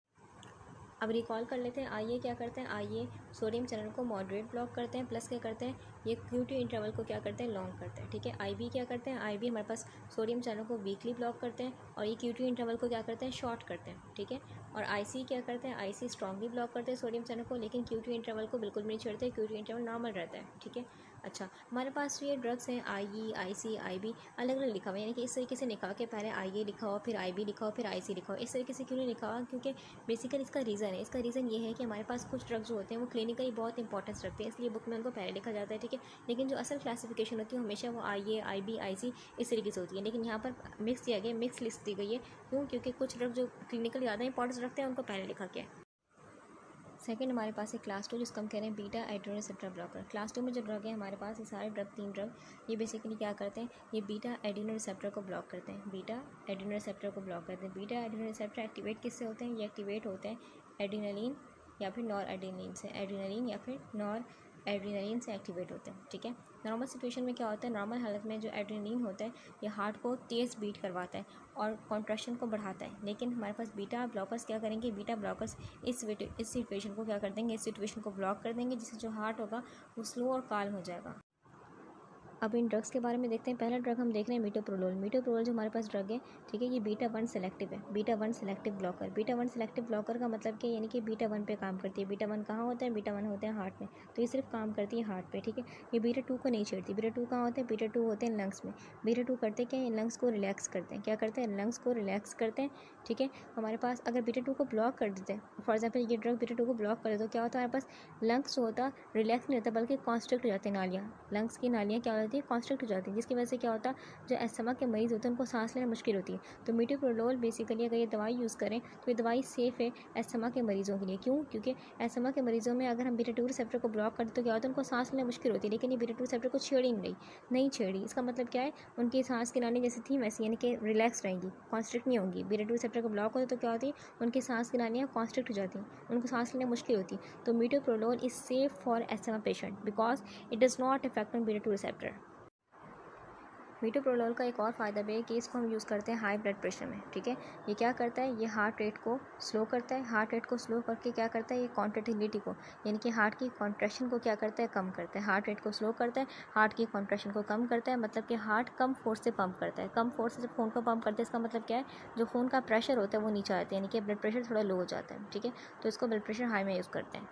Speaker 1: अब रिकॉल कर लेते हैं, आइए क्या करते हैं, आइए सोडियम चैनल को मॉडरेट ब्लॉक करते हैं, प्लस क्या करते हैं, ये QT इंटरवल को क्या करते हैं, लॉन्ग करते हैं। ठीक है, IB क्या करते हैं, IB हमारे पास सोडियम चैनल को वीकली ब्लॉक करते हैं और ये QT इंटरवल को क्या करते हैं, शॉर्ट करते हैं। ठीक है, और IC क्या करते हैं, IC स्ट्रांगली ब्लॉक करते हैं सोडियम चैनल को, लेकिन QT इंटरवल को बिल्कुल भी नहीं छोड़ते, QT इंटरवल नॉर्मल रहता है। ठीक है, अच्छा हमारे पास ये ड्रग्स हैं IE, IC, IB अलग अलग लिखा हुआ है, यानी कि इस तरीके से लिखा हुआ कि पहले IE लिखा हुआ, फिर IB लिखा हुआ, फिर IC लिखा हुआ। इस तरीके से क्यों नहीं लिखा हुआ, क्योंकि बेसिकली इसका रीज़न है, इसका रीज़न ये है कि हमारे पास कुछ ड्रग्स जो होते हैं वो क्लिनिकली बहुत इंपॉर्टेंस रखते हैं, इसलिए बुक में उनको पहले लिखा जाता है। ठीक है, लेकिन जो असल क्लासिफिकेशन होती है हमेशा वो IE, IB, IC इस तरीके से होती है, लेकिन यहाँ पर मिक्स किया गया, मिक्स लिस्ट दी गई है। क्यों, क्योंकि कुछ ड्रग जो क्लिनिकली ज़्यादा इंपॉर्टेंस रखते हैं उनको पहले लिखा गया है। सेकंड हमारे पास है क्लास 2, जिसको हम कह रहे हैं beta adrenal receptor blocker. Class 2 में जो ड्रग है हमारे पास, ये सारे ड्रग, 3 ड्रग, ये बेसिकली क्या करते हैं, ये बीटा एड्रेनल रिसेप्टर को ब्लॉक करते हैं, बीटा एड्रेनल रिसेप्टर को ब्लॉक करते हैं। बीटा एड्रेनल रिसेप्टर एक्टिवेट किससे होते हैं, ये एक्टिवेट होते हैं एड्रेनलिन या फिर नॉर एड्रेनलिन से, एड्रेनलिन या फिर नॉर एड्रेनलिन से एक्टिवेट होते हैं। ठीक है, नॉर्मल सिचुएशन में क्या होता है, नॉर्मल हालत में जो एड्रेनलिन होता है ये हार्ट को तेज़ बीट करवाता है और कॉन्ट्रैक्शन को बढ़ाता है, लेकिन हमारे पास बीटा ब्लॉकर्स क्या करेंगे, बीटा ब्लॉकर्स इस सिचुएशन को क्या कर देंगे, इस सिचुएशन को ब्लॉक कर देंगे, जिससे जो हार्ट होगा वो स्लो और काल्म हो जाएगा। अब इन ड्रग्स के बारे में देखते हैं। पहला ड्रग हम देख रहे हैं मीटोप्रोलोल। मीटोप्रोलोल जो हमारे पास ड्रग है, ठीक है, ये बीटा 1 सेलेक्टिव है, beta 1 selective blocker. Beta 1 selective blocker का मतलब क्या, यानी कि बीटा 1 पे काम करती है। बीटा 1 कहाँ होता है, बीटा 1 होते हैं हार्ट में, तो ये सिर्फ काम करती है हार्ट पे। ठीक है, ये बीटा 2 को नहीं छेड़ती। बीटा 2 कहाँ होते हैं, बीटा 2 होते हैं लंग्स में। बीटा 2 करते क्या है, लंग्स को रिलैक्स करते हैं। क्या करते हैं, लंग्स को रिलैक्स करते हैं। ठीक है, हमारे पास अगर बीटा 2 को ब्लॉक कर देते हैं, फॉर एग्जाम्पल ये ड्रग बीटा 2 को ब्लॉक कर देते तो क्या होता है, हमारे पास लंग्स जो होता रिलैक्स नहीं होता बल्कि कॉन्स्ट्रिक्ट हो जाती है नालियाँ। लंग्स की नालियाँ क्या हो जाती है, कॉन्स्ट्रिक्ट हो जाती है, जिसकी वजह से क्या होता है, जो अस्थमा के मरीज़ होते हैं उनको सांस लेना मुश्किल होती है। तो मीटोप्रोलोल बेसिकली अगर ये दवाई यूज़ करें तो ये दवाई सेफ़ है अस्थमा के मरीज़ों के लिए। क्यों, क्योंकि अस्थमा के मरीज़ों में अगर हम बीटा 2 रिसेप्टर को ब्लॉक कर दें तो क्या होता है, उनको सांस लेना मुश्किल होती है, लेकिन ये बीटा 2 रिसेप्टर को छेड़ी नहीं छेड़ी। इसका मतलब क्या है, उनकी सांस की नालियाँ जैसी थी वैसी, यानी कि रिलैक्स रहेंगी, कॉन्स्ट्रिक्ट नहीं होंगी। बीटा 2 रिसेप्टर को ब्लॉक होता तो क्या होती है, उनकी सांस की नालियाँ कॉन्स्ट्रिक्ट हो जाती हैं, उनको सांस लेना मुश्किल होती है। तो metoprolol is safe for asthma patient because it does not effect on beta 2 receptor. Metoprolol का एक और फ़ायदा भी है कि इसको हम यूज़ करते हैं हाई ब्लड प्रेशर में। ठीक है, ये क्या करता है, ये हार्ट रेट को स्लो करता है। हार्ट रेट को स्लो करके क्या करता है, ये कॉन्ट्रैक्टिलिटी को, यानी कि हार्ट की कॉन्ट्रैक्शन को क्या करता है, कम करता है। हार्ट रेट को स्लो करता है, हार्ट की कॉन्ट्रैक्शन को कम करता है, मतलब कि हार्ट कम फोर्स से पंप करता है। कम फोर्स से जब खून को पंप करता है, इसका मतलब क्या है, जो खून का प्रेशर होता है वो नीचे आता है, यानी कि ब्लड प्रेशर थोड़ा लो हो जाता है। ठीक है, तो इसको ब्लड प्रेशर हाई में यूज़ करते हैं।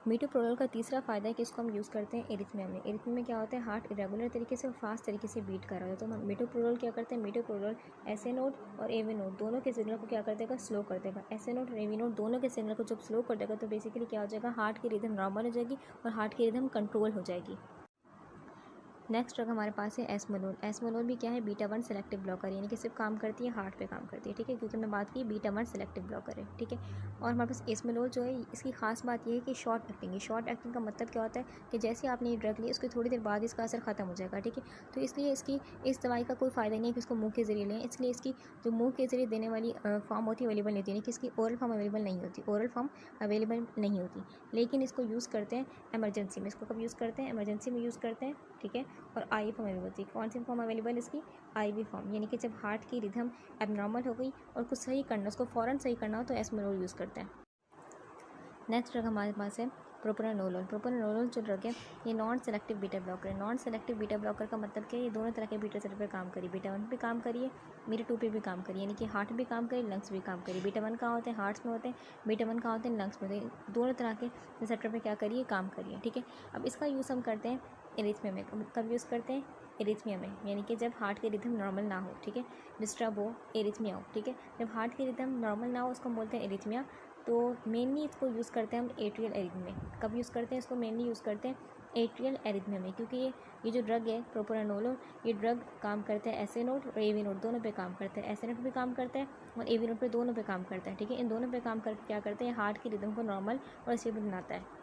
Speaker 1: मीटोप्रोलोल का तीसरा फ़ायदा है कि इसको हम यूज़ करते हैं एरिथमिया में। एरिथमिया में क्या होता है, हार्ट इरेगुलर तरीके से और फास्ट तरीके से बीट कर रहा है, तो हम मीटोप्रोलोल क्या करते हैं, मीटोप्रोलोल SA नोड और AV नोड दोनों के सिग्नल को क्या कर देगा, स्लो कर देगा। SA नोड और AV नोड दोनों के सिग्नल को जब स्लो कर देगा तो बेसिकली क्या हो जाएगा, हार्ट की रिदम नॉर्मल हो जाएगी और हार्ट की रिदम कंट्रोल हो जाएगी। नेक्स्ट ड्रग हमारे पास है एस्मोलोल। एस्मोलोल भी क्या है, बीटा 1 सेलेक्टिव ब्लॉकर, यानी कि सिर्फ काम करती है हार्ट पे काम करती है। ठीक है, क्योंकि मैं बात की बीटा 1 सेलेक्टिव ब्लॉकर है। ठीक है, और हमारे पास एस्मोलोल जो है, इसकी खास बात ये है कि शॉर्ट एक्टिंग है। शॉर्ट एक्टिंग का मतलब क्या होता है कि जैसे आपने ये ड्रग ली उसके थोड़ी देर बाद इसका असर खत्म हो जाएगा। ठीक है, तो इसलिए इस दवाई का कोई फ़ायदा नहीं है कि इसको मुँह के ज़रिए लें, इसलिए इसकी जो मुँह के ज़रिए देने वाली फॉर्म होती है अवेलेबल नहीं होती, यानी कि इसकी ओरल फॉर्म अवेलेबल नहीं होती, ओरल फॉर्म अवेलेबल नहीं होती, लेकिन इसको यूज़ करते हैं एमरजेंसी में। इसको कब यूज़ करते हैं, एमरजेंसी में यूज़ करते हैं। ठीक है, और आई फॉर्म अवेलेबल होती है। कौन सी फॉर्म अवेलेबल, इसकी IV फॉर्म, यानी कि जब हार्ट की रिदम एबनॉर्मल हो गई और कुछ सही करना, उसको फ़ौरन सही करना हो तो एस्मोलोल यूज़ करते हैं। नेक्स्ट ड्रग हमारे पास है प्रोप्रानोलोल। प्रोप्रानोलोल जो ड्रग है ये नॉन सेलेक्टिव बीटा ब्लॉकर है। नॉन सेलेक्टिव बीटा ब्लॉकर का मतलब क्या है, ये दोनों तरह के बीटा रिसेप्टर पर काम करी, बीटा 1 पे काम करिए, बीटा 2 पे भी काम करिए, यानी कि हार्ट भी काम करे, लंग्स भी काम करिए। बीटा 1 कहाँ होते हैं, हार्ट्स में होते हैं, बीटा 1 कहाँ होते हैं, लंग्स में होते हैं। दोनों तरह के रिसेप्टर पर क्या करिए, काम करिए। ठीक है, अब इसका यूज़ हम करते हैं एरिथमिया में। कब यूज़ करते हैं, एरिथमिया में, यानी कि जब हार्ट की रिदम नॉर्मल ना हो। ठीक है, डिस्टर्ब हो, एरिथमिया हो। ठीक है, जब हार्ट की रिदम नॉर्मल ना हो उसको हम बोलते हैं एरिथमिया। तो मेनली इसको यूज़ करते हैं हम एट्रियल एरिथमिया में। कब यूज़ करते हैं इसको, मेनली यूज़ करते हैं एट्रियल एरिथमिया में, क्योंकि ये जो ड्रग है प्रोप्रानोलोल, ये ड्रग काम करता है SA नोड और AV नोड दोनों पे काम करता है। SA नोड पे काम करता है और AV नोड पे दोनों पे काम करता है। ठीक है, इन दोनों पे काम करके क्या करते हैं, हार्ट की रिदम को नॉर्मल और स्टेबल बनाता है।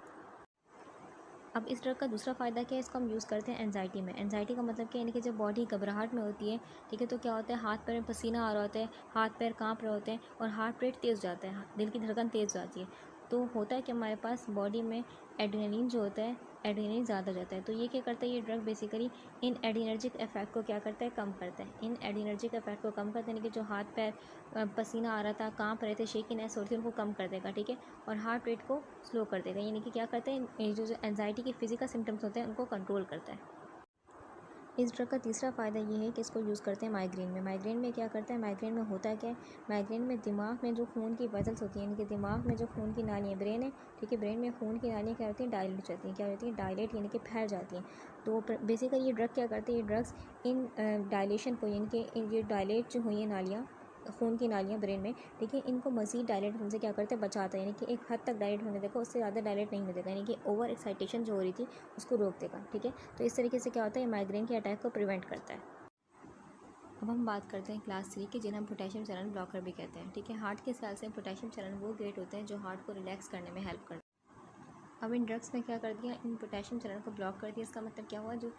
Speaker 1: अब इस ड्रग का दूसरा फ़ायदा क्या है, इसको हम यूज़ करते हैं एंजाइटी में। एंजाइटी का मतलब क्या है, यानी कि जब बॉडी घबराहट में होती है, ठीक है, तो क्या होता है, हाथ पैर में पसीना आ रहा होता है, हाथ पैर काँप रहे होते हैं और हार्ट रेट तेज़ जाता है, दिल की धड़कन तेज़ जाती है। तो होता है कि हमारे पास बॉडी में एड्रेनलिन जो होता है, एड्रेनलिन ज़्यादा हो जाता है। तो ये क्या करता है, ये ड्रग बेसिकली इन एडिनर्जिक इफेक्ट को क्या करता है, कम करता है। इन एडिनर्जिक इफेक्ट को कम करता है, यानी कि जो हाथ पैर पसीना आ रहा था, कांप रहे थे, शेकीनेस हो रही थी, उनको कम कर देगा, ठीक है। और हार्ट रेट को स्लो कर देगा, यानी कि क्या करता है, जो एंजाइटी की फिजिकल सिम्टम्स होते हैं उनको कंट्रोल करता है। इस ड्रग का तीसरा फ़ायदा ये है कि इसको यूज़ करते हैं माइग्रेन में। माइग्रेन में क्या करता है, माइग्रेन में होता है क्या है, माइग्रेन में दिमाग में जो खून की वेसल्स होती हैं, यानी कि दिमाग में जो खून की नालियाँ, ब्रेन है, ठीक है, ब्रेन में खून की नालियाँ क्या होती हैं, डायलेट हो जाती हैं। क्या होती हैं, डायलेट, यानी कि फैल जाती हैं। तो बेसिकली ये ड्रग क्या करते हैं, ये ड्रग्स इन डायलेशन को, यानी कि ये डायलेट जो हुई हैं नालियाँ, खून की नालियाँ ब्रेन में, ठीक है, इनको मज़ीद डायलेट होने से क्या करते हैं, बचाता है। यानी कि एक हद तक डायलेट होने देगा, उससे ज़्यादा डायलेट नहीं होने देगा, यानी कि ओवर एक्साइटेशन जो हो रही थी उसको रोक देगा, ठीक है। तो इस तरीके से क्या होता है, माइग्रेन के अटैक को प्रिवेंट करता है। अब हम बात करते हैं क्लास 3 की, जिन्हें हम पोटेशियम चैनल ब्लॉकर भी कहते हैं, ठीक है। हार्ट के ख्याल से पोटेशियम चैनल वो गेट होते हैं जो हार्ट को रिलैक्स करने में हेल्प करते हैं। अब इन ड्रग्स ने क्या कर दिया, इन पोटेशियम चैनल को ब्लॉक कर दिया। इसका मतलब क्या हुआ, जो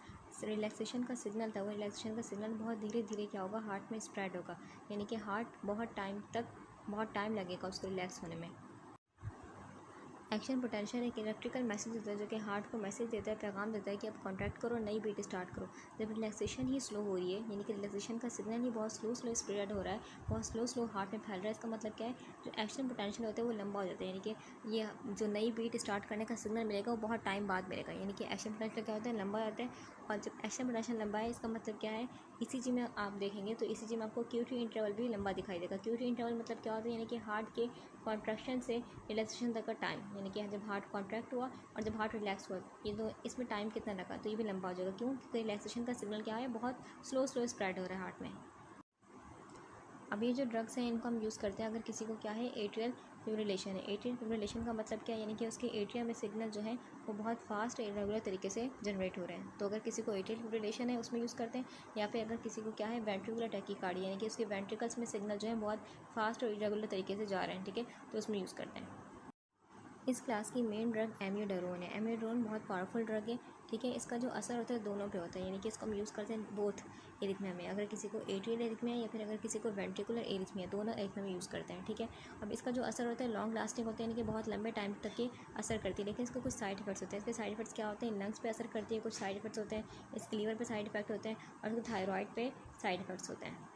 Speaker 1: रिलैक्सेशन का सिग्नल था, वो रिलैक्सेशन का सिग्नल बहुत धीरे धीरे क्या होगा, हार्ट में स्प्रेड होगा, यानी कि हार्ट बहुत टाइम लगेगा उसको रिलैक्स होने में। एक्शन पोटेंशियल एक इलेक्ट्रिकल मैसेज देता है जो कि हार्ट को मैसेज देता है, पैगाम देता है कि अब कॉन्ट्रैक्ट करो, नई बीट स्टार्ट करो। जब रिलैक्सेशन ही स्लो हो रही है, यानी कि रिलैक्सेशन का सिग्नल ही बहुत स्लो स्प्रेड हो रहा है, बहुत स्लो हार्ट में फैल रहा है, इसका मतलब क्या है, जो एक्शन पोटेंशियल होता है वो लंबा हो जाता है, यानी कि ये जो नई बीट स्टार्ट करने का सिग्नल मिलेगा वो बहुत टाइम बाद मिलेगा। यानी कि एक्शन पोटेंशियल क्या होता है, लंबा होता है। और जब एक्शन पोटेंशियल लंबा है, इसका मतलब क्या है, ईसीजी में आप देखेंगे तो ईसीजी में आपको क्यूटी इंटरवल भी लंबा दिखाई देगा। क्यूटी इंटरवल मतलब क्या होता है, यानी कि हार्ट के कॉन्ट्रैक्शन से रिलैक्सेशन तक का टाइम, यानी कि जब हार्ट कॉन्ट्रैक्ट हुआ और जब हार्ट रिलैक्स हुआ, ये तो इसमें टाइम कितना लगा, तो ये भी लंबा हो जाएगा। क्यों, क्योंकि रिलैक्सेशन का सिग्नल क्या है, बहुत स्लो स्प्रेड हो रहा है हार्ट में। अब ये जो ड्रग्स हैं इनको हम यूज़ करते हैं अगर किसी को क्या है, एट्रियल फिब्रिलेशन है। एट्रियल फिब्रिलेशन का मतलब क्या है, यानी कि उसके एट्रिया में सिग्नल जो है वो बहुत फास्ट इरेगुलर तरीके से जनरेट हो रहे हैं। तो अगर किसी को एट्रियल फिब्रिलेशन है उसमें यूज़ करते हैं, या फिर अगर किसी को क्या है, वेंट्रिकुलर टैकीकार्डिया, यानी कि उसके वेंट्रिकल्स में सिग्नल जो है बहुत फास्ट और इरेगुलर तरीके से जा रहे हैं, ठीक है, तो उसमें यूज़ करते हैं। इस क्लास की मेन ड्रग एम्यूडरोन है। एम्यूडरोन बहुत पावरफुल ड्रग है, ठीक है। इसका जो असर होता है दोनों पे होता है, यानी कि इसको हम यूज़ करते हैं बोथ एरिथमिया में, अगर किसी को एट्रियल एरिथमिया या फिर अगर किसी को वेंट्रिकुलर एरिथमिया, दोनों एरिथमिया में यूज़ करते हैं, ठीक है। अब इसका जो असर होता है लॉन्ग लास्टिंग होता है, यानी कि बहुत लंबे टाइम तक के असर करती है, लेकिन इसके कुछ साइड इफेक्ट्स होते हैं। इसके साइड इफेक्ट्स क्या होते हैं, लंग्स पे असर करती है, कुछ साइड इफेक्ट्स होते हैं, इसके लीवर पे साइड इफेक्ट होते हैं, और इसके थायराइड पे साइड इफेक्ट्स होते हैं।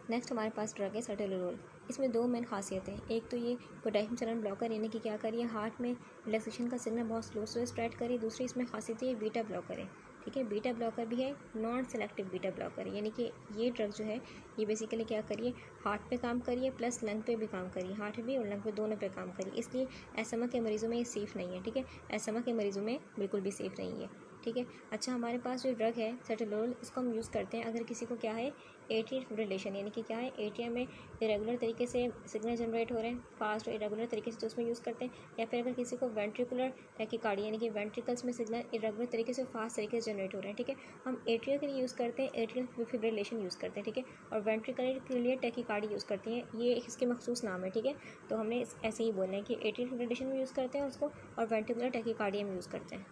Speaker 1: नेक्स्ट हमारे पास ड्रग है सेटोलोल। इसमें दो मेन खासियत है, एक तो ये पोटेशियम चैनल ब्लॉकर, यानी कि क्या करिए, हार्ट में रिलैक्सेशन का सिग्नल बहुत स्लो स्प्रेड करिए। दूसरी इसमें खासियत है बीटा ब्लॉकर है, ठीक है। बीटा ब्लॉकर भी है, नॉन सेलेक्टिव बीटा ब्लॉकर, यानी कि ये ड्रग जो है ये बेसिकली क्या करिए, हार्ट पे काम करिए प्लस लंग पे भी काम करिए, हार्ट भी और लंग पे दोनों पे काम करिए। इसलिए एस्थमा के मरीज़ों में ये सेफ़ नहीं है, ठीक है, एस्थमा के मरीज़ों में बिल्कुल भी सेफ़ नहीं है, ठीक है। अच्छा, हमारे पास जो ड्रग है सेटोलोल, इसको हम यूज़ करते हैं अगर किसी को क्या है, एट्रियल फिब्रिलेशन, यानी कि क्या है, एट्रिया में इरेगुलर तरीके से सिग्नल जनरेट हो रहे हैं, फास्ट और इरेगुलर तरीके से, तो उसमें यूज़ करते हैं। या फिर अगर किसी को वेंट्रिकुलर टैकीकार्डिया, यानी कि वेंट्रिकल्स में सिग्नल इरेगुलर तरीके से फास्ट तरीके से जनरेट हो रहे हैं, ठीक है, हम एट्रिया के लिए यूज़ करते हैं, एट्रियल फिब्रिलेशन यूज़ करते हैं, ठीक है। और वेंट्रिकुलर के लिए टैकीकार्डिया यूज़ करते हैं, ये इसके मखसूस नाम है, ठीक है। तो हमने ऐसे ही बोलना है कि एट्रियल फिब्रिलेशन में यूज़ करते हैं उसको, और वेंट्रिकुलर टैकीकार्डिया में यूज़ करते हैं।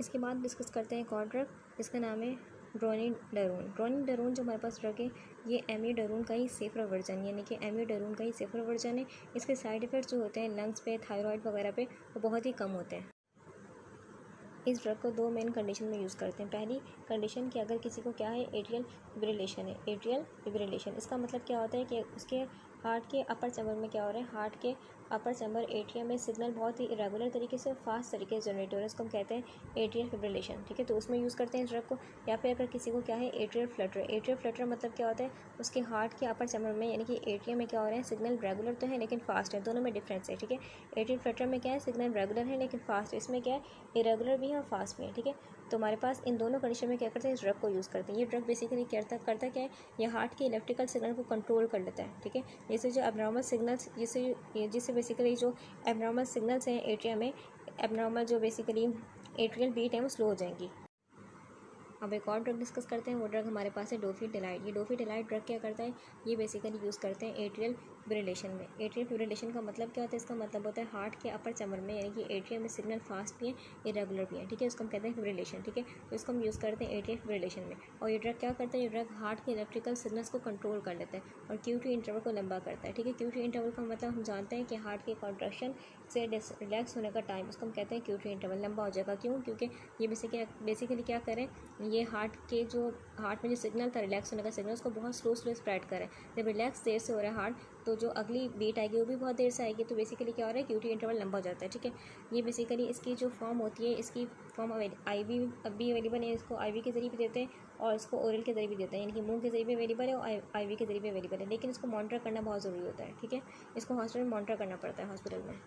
Speaker 1: इसके बाद डिस्कस करते हैं एक और ड्रग जिसका नाम है ड्रोनिडारोन। ड्रोनिडारोन जो हमारे पास ड्रग है ये एम्यूडरोन का ही सेफर वर्जन, यानी कि एम्यूडरोन का ही सेफर वर्जन है। इसके साइड इफ़ेक्ट्स जो होते हैं लंग्स पे, थायराइड वगैरह पे, वो बहुत ही कम होते हैं। इस ड्रग को दो मेन कंडीशन में यूज़ करते हैं। पहली कंडीशन कि अगर किसी को क्या है, एट्रियल फिब्रिलेशन है। एट्रियल फिब्रिलेशन इसका मतलब क्या होता है कि उसके हार्ट के अपर चैम्बर में क्या हो रहा है, हार्ट के अपर चैम्बर एट्रिया में सिग्नल बहुत ही इरेगुलर तरीके से फास्ट तरीके से जनरेट हो रहा है, इसको हम कहते हैं एट्रियल फिब्रिलेशन, ठीक है। तो उसमें यूज़ करते हैं इस ड्रग को। या फिर अगर किसी को क्या है, एट्रियल फ्लटर। एट्रियल फ्लटर मतलब क्या होता है, उसके हार्ट के अपर चैम्बर में, यानी कि एट्रिया में क्या हो रहा है, सिग्नल रेगुलर तो है लेकिन फास्ट है, दोनों में डिफरेंस है, ठीक है। एट्रियल फ्लटर में क्या है, सिग्नल रेगुलर है लेकिन फास्ट है, इसमें क्या है, इरेगुलर भी है और फास्ट भी है, ठीक है। तो हमारे पास इन दोनों कंडीशन में क्या करते हैं, इस ड्रग को यूज़ करते हैं। ये ड्रग बेसिकली करता क्या है, ये हार्ट के इलेक्ट्रिकल सिग्नल को कंट्रोल कर लेता है, ठीक है। जैसे जो एबनॉर्मल सिग्नल्स, जिससे बेसिकली जो एबनॉर्मल सिग्नल्स हैं एट्रिया में, एबनॉर्मल जो बेसिकली एट्रियल बीट है वो स्लो हो जाएंगी। अब एक और ड्रग डिस्कस करते हैं, वो ड्रग हमारे पास है डोफिडिलाइड। ये डोफिडिलाइड ड्रग क्या करता है, ये बेसिकली यूज़ करते हैं एट्रियल फिब्रिलेशन में। एट्रियल फिब्रिलेशन का मतलब क्या होता है? इसका मतलब होता है हार्ट के अपर चैम्बर में यानी कि एट्रियम में सिग्नल फास्ट भी है, इरेगुलर भी है, ठीक है, उसको हम कहते हैं फिब्रिलेशन, ठीक है। तो इसको हम यूज़ करते हैं एट्रियल फिब्रिलेशन में। और ये ड्रग क्या करता है? ये ड्रग हार्ट के इलेक्ट्रिकल सिग्नल्स को कंट्रोल कर लेता है और QT इंटरवल को लंबा करता है, ठीक है। QT इंटरवल का मतलब हम जानते हैं कि हार्ट के कॉन्ट्रैक्शन से रिलैक्स होने का टाइम, उसको हम कहते हैं QT इंटरवल लंबा हो जाएगा। क्यों? क्योंकि ये बेसिकली क्या करें, ये हार्ट में जो सिग्नल था रिलैक्स होने का सिग्नल, उसको बहुत स्लो स्प्रेड करें। जब रिलैक्स देर से हो रहा है हार्ट, तो जो अगली बीट आएगी वो भी बहुत देर से आएगी, तो बेसिकली क्या हो रहा है, QT इंटरवल लंबा हो जाता है, ठीक है। ये बेसिकली इसकी जो फॉर्म होती है, इसकी फॉर्म IV भी अवेलेबल है, इसको IV के जरिए भी देते हैं और इसको ओरल के जरिए भी देते हैं, यानी कि मुंह के जरिए भी अवेलेबल है और IV के जरिए भी अवेलेबल है, लेकिन इसको मॉनिटर करना बहुत ज़रूरी होता है, ठीक है। इसको हॉस्पिटल में मॉनिटर करना पड़ता है हॉस्पिटल में।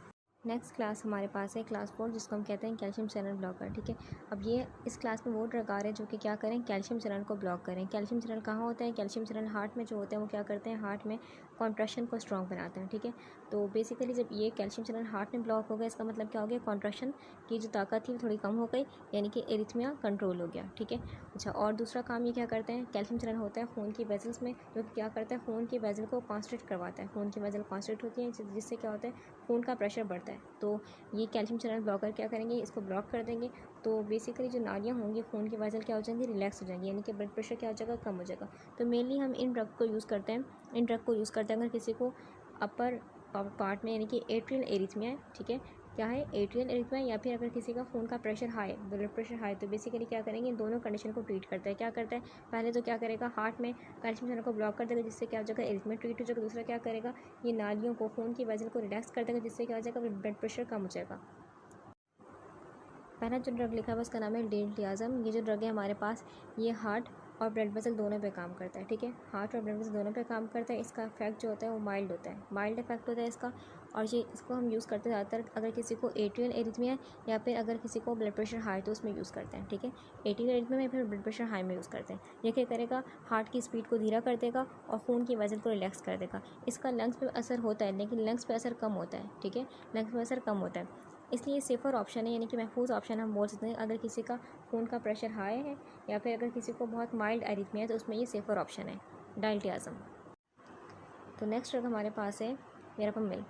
Speaker 1: नेक्स्ट क्लास हमारे पास है क्लास 4, जिसको हम कहते हैं कैल्शियम चैनल ब्लॉकर, ठीक है। अब ये इस क्लास में वो ड्रग आ रहे हैं जो कि क्या करें, कैल्शियम चैनल को ब्लॉक करें। कैल्शियम चैनल कहाँ होता है? कैल्शियम चैनल हार्ट में जो होते हैं वो क्या करते हैं, हार्ट में कॉन्ट्रैक्शन को स्ट्रॉन्ग बनाते हैं, ठीक है। तो बेसिकली जब ये कैल्शियम चैनल हार्ट में ब्लॉक हो गया, इसका मतलब क्या हो गया, कॉन्ट्रैक्शन की जो ताकत थी वो थोड़ी कम हो गई, यानी कि एरिथमिया कंट्रोल हो गया, ठीक है। अच्छा, और दूसरा काम ये क्या करते हैं, कैल्शियम चैनल होता है खून की वेजल्स में, जो कि क्या करता है, खून की वेजल को कॉन्स्ट्रिक्ट करवाता है। खून की वेजल कॉन्स्ट्रिक्ट होती है जिससे क्या होता है, खून का प्रेशर बढ़ता है। तो ये कैल्शियम चैनल ब्लॉकर क्या करेंगे, इसको ब्लॉक कर देंगे, तो बेसिकली जो नालियाँ होंगी खून की वेजल क्या हो जाएंगी, रिलैक्स हो जाएंगी, यानी कि ब्लड प्रेशर क्या हो जाएगा, कम हो जाएगा। तो मेनली हम इन ड्रग को यूज़ करते हैं अगर किसी को अपर पार्ट में यानी कि एट्रियल एरिथमिया है, ठीक है, क्या है, एट्रियल एरिथमिया, या फिर अगर किसी का खून का pressure high, blood pressure high, तो बेसिकली क्या करेंगे, इन दोनों कंडीशन को ट्रीट करता है। क्या करता है, पहले तो क्या करेगा, हार्ट में कैल्शियम चैनल को ब्लॉक कर देगा, जिससे क्या हो जाएगा, एरिथमिया ट्रीट हो जाएगा। दूसरा क्या करेगा, ये नालियों को, खून की वेजल को रिलैक्स कर देगा, जिससे क्या हो जाएगा, ब्लड प्रेशर कम हो जाएगा। पहला जो ड्रग लिखा हुआ है उसका नाम है डिल्टियाज़म। ये जो ड्रग है हमारे पास, ये हार्ट और ब्लड वेसल दोनों पे काम करता है, ठीक है। हार्ट और ब्लड वेसल दोनों पे काम करता है। इसका इफेक्ट जो होता है वो माइल्ड होता है, माइल्ड इफेक्ट होता है इसका। और ये इसको हम यूज़ करते हैं ज़्यादातर अगर किसी को एट्रियल एरिथमिया है या फिर अगर किसी को ब्लड प्रेशर हाई, तो उसमें यूज़ करते हैं, ठीक है। एट्रियल एरिथमिया में या फिर ब्लड प्रेशर हाई में यूज़ करते हैं। ये क्या करेगा, हार्ट की स्पीड को धीरा कर देगा और खून की वेसल को रिलैक्स कर देगा। इसका लंग्स पे असर होता है, लेकिन लंग्स पे असर कम होता है, ठीक है, लंग्स पे असर कम होता है, इसलिए सेफ़र ऑप्शन है, यानी कि महफूज ऑप्शन हम बोल सकते हैं। अगर किसी का खून का प्रेशर हाई है या फिर अगर किसी को बहुत माइल्ड एरिथमिया है, तो उसमें ये सेफ़र ऑप्शन है, डिल्टियाज़म। तो नेक्स्ट ड्रग हमारे पास है वेरापामिल।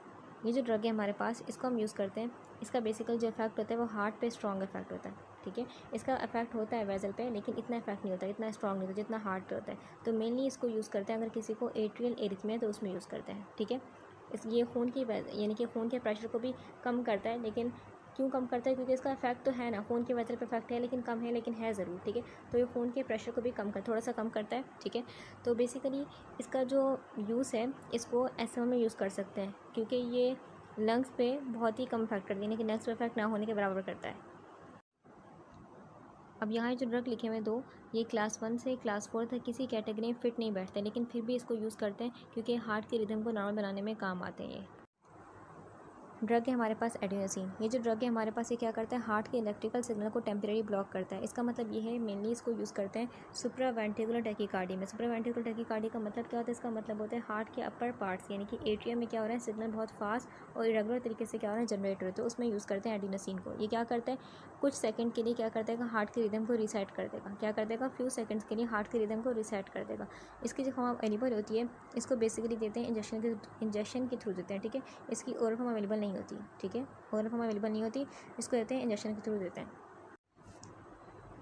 Speaker 1: ये जो ड्रग है हमारे पास, इसको हम यूज़ करते हैं। इसका बेसिकल जो इफेक्ट होता है वो हार्ट पे स्ट्रॉन्ग इफेक्ट होता है, ठीक है। इसका इफेक्ट होता है वेजल पे, लेकिन इतना इफेक्ट नहीं होता, इतना स्ट्रॉन्ग नहीं होता जितना हार्ट पे होता है। तो मेनली इसको यूज़ करते हैं अगर किसी को एट्रियल एरिथमिया है तो उसमें यूज़ करते हैं, ठीक है। ये खून की यानी कि खून के प्रेशर को भी कम करता है, लेकिन क्यों कम करता है, क्योंकि इसका इफेक्ट तो है ना, खून की वेजल पे इफेक्ट है, लेकिन कम है, लेकिन है ज़रूर, ठीक है। तो ये खून के प्रेशर को भी थोड़ा सा कम करता है, ठीक है। तो बेसिकली इसका जो यूज़ है, इसको एस्थमा में यूज़ कर सकते हैं, क्योंकि ये लंग्स पे बहुत ही कम इफेक्ट करती है, यानी कि लंग्स पे इफेक्ट ना होने के बराबर करता है। अब यहाँ जो ड्रग लिखे हुए हैं दो, ये क्लास 1 से क्लास 4 तक किसी कैटेगरी में फिट नहीं बैठते, लेकिन फिर भी इसको यूज़ करते हैं क्योंकि हार्ट के रिदम को नॉर्मल बनाने में काम आते हैं। ये ड्रग है हमारे पास एडिनोसिन। ये जो ड्रग है हमारे पास, ये क्या करता है, हार्ट के इलेक्ट्रिकल सिग्नल को टेम्परेरी ब्लॉक करता है। इसका मतलब ये है, मेनली इसको यूज़ करते हैं सुप्रावेंट्रिकुलर टैकीकार्डी में। सुप्रावेंट्रिकुलर टैकीकार्डी का मतलब क्या होता है, इसका मतलब होता है हार्ट के अपर पार्ट्स यानी कि एट्रियम में क्या हो रहा है, सिग्नल बहुत फास्ट और इरेगुलर तरीके से क्या हो रहा है, जनरेट हो रहा है, तो उसमें यूज़ करते हैं एडिनोसिन को। ये क्या करता है, कुछ सेकंड के लिए क्या कर देगा, हार्ट के रिदम को रीसेट कर देगा। क्या कर देगा, फ्यू सेकंड्स के लिए हार्ट के रिदम को रीसेट कर देगा। इसकी जो फॉर्म अवेलेबल होती है, इसको बेसिकली देते हैं इंजेक्शन के थ्रू देते हैं, ठीक है। इसकी ओरल फॉर्म अवेलेबल नहीं होती, ठीक है, ओरल फॉर्म अवेलेबल नहीं होती, इसको देते हैं इंजेक्शन के थ्रू देते हैं।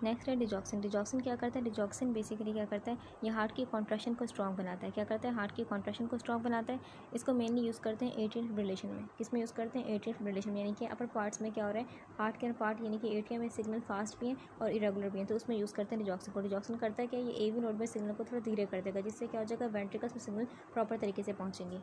Speaker 1: नेक्स्ट है डिजॉक्सिन। डिजॉक्सिन क्या करता है, डिजॉक्सिन बेसिकली क्या करता है, ये हार्ट की कॉन्ट्रैक्शन को स्ट्रॉन्ग बनाता है। क्या करता है, हार्ट की कॉन्ट्रैक्शन को स्ट्रॉन्ग बनाता है। इसको मेनली यूज़ करते हैं एट्रियल फिब्रिलेशन में। किस में यूज़ करते हैं, एट्रियल फिब्रिलेशन में, यानी कि अपर पार्ट्स में क्या हो रहा है, हार्ट के पार्ट यानी कि एट्रियम में सिग्नल फास्ट भी हैं और इरेगुलर भी हैं, तो उसमें यूज़ करते हैं डिजॉक्सिन को। डिजॉक्सिन करता है क्या, ये AV नोड में सिग्नल को थोड़ा धीरे कर देगा, जिससे क्या हो जाएगा, वेंट्रिकल्स में सिग्नल प्रॉपर तरीके से पहुँचेंगे।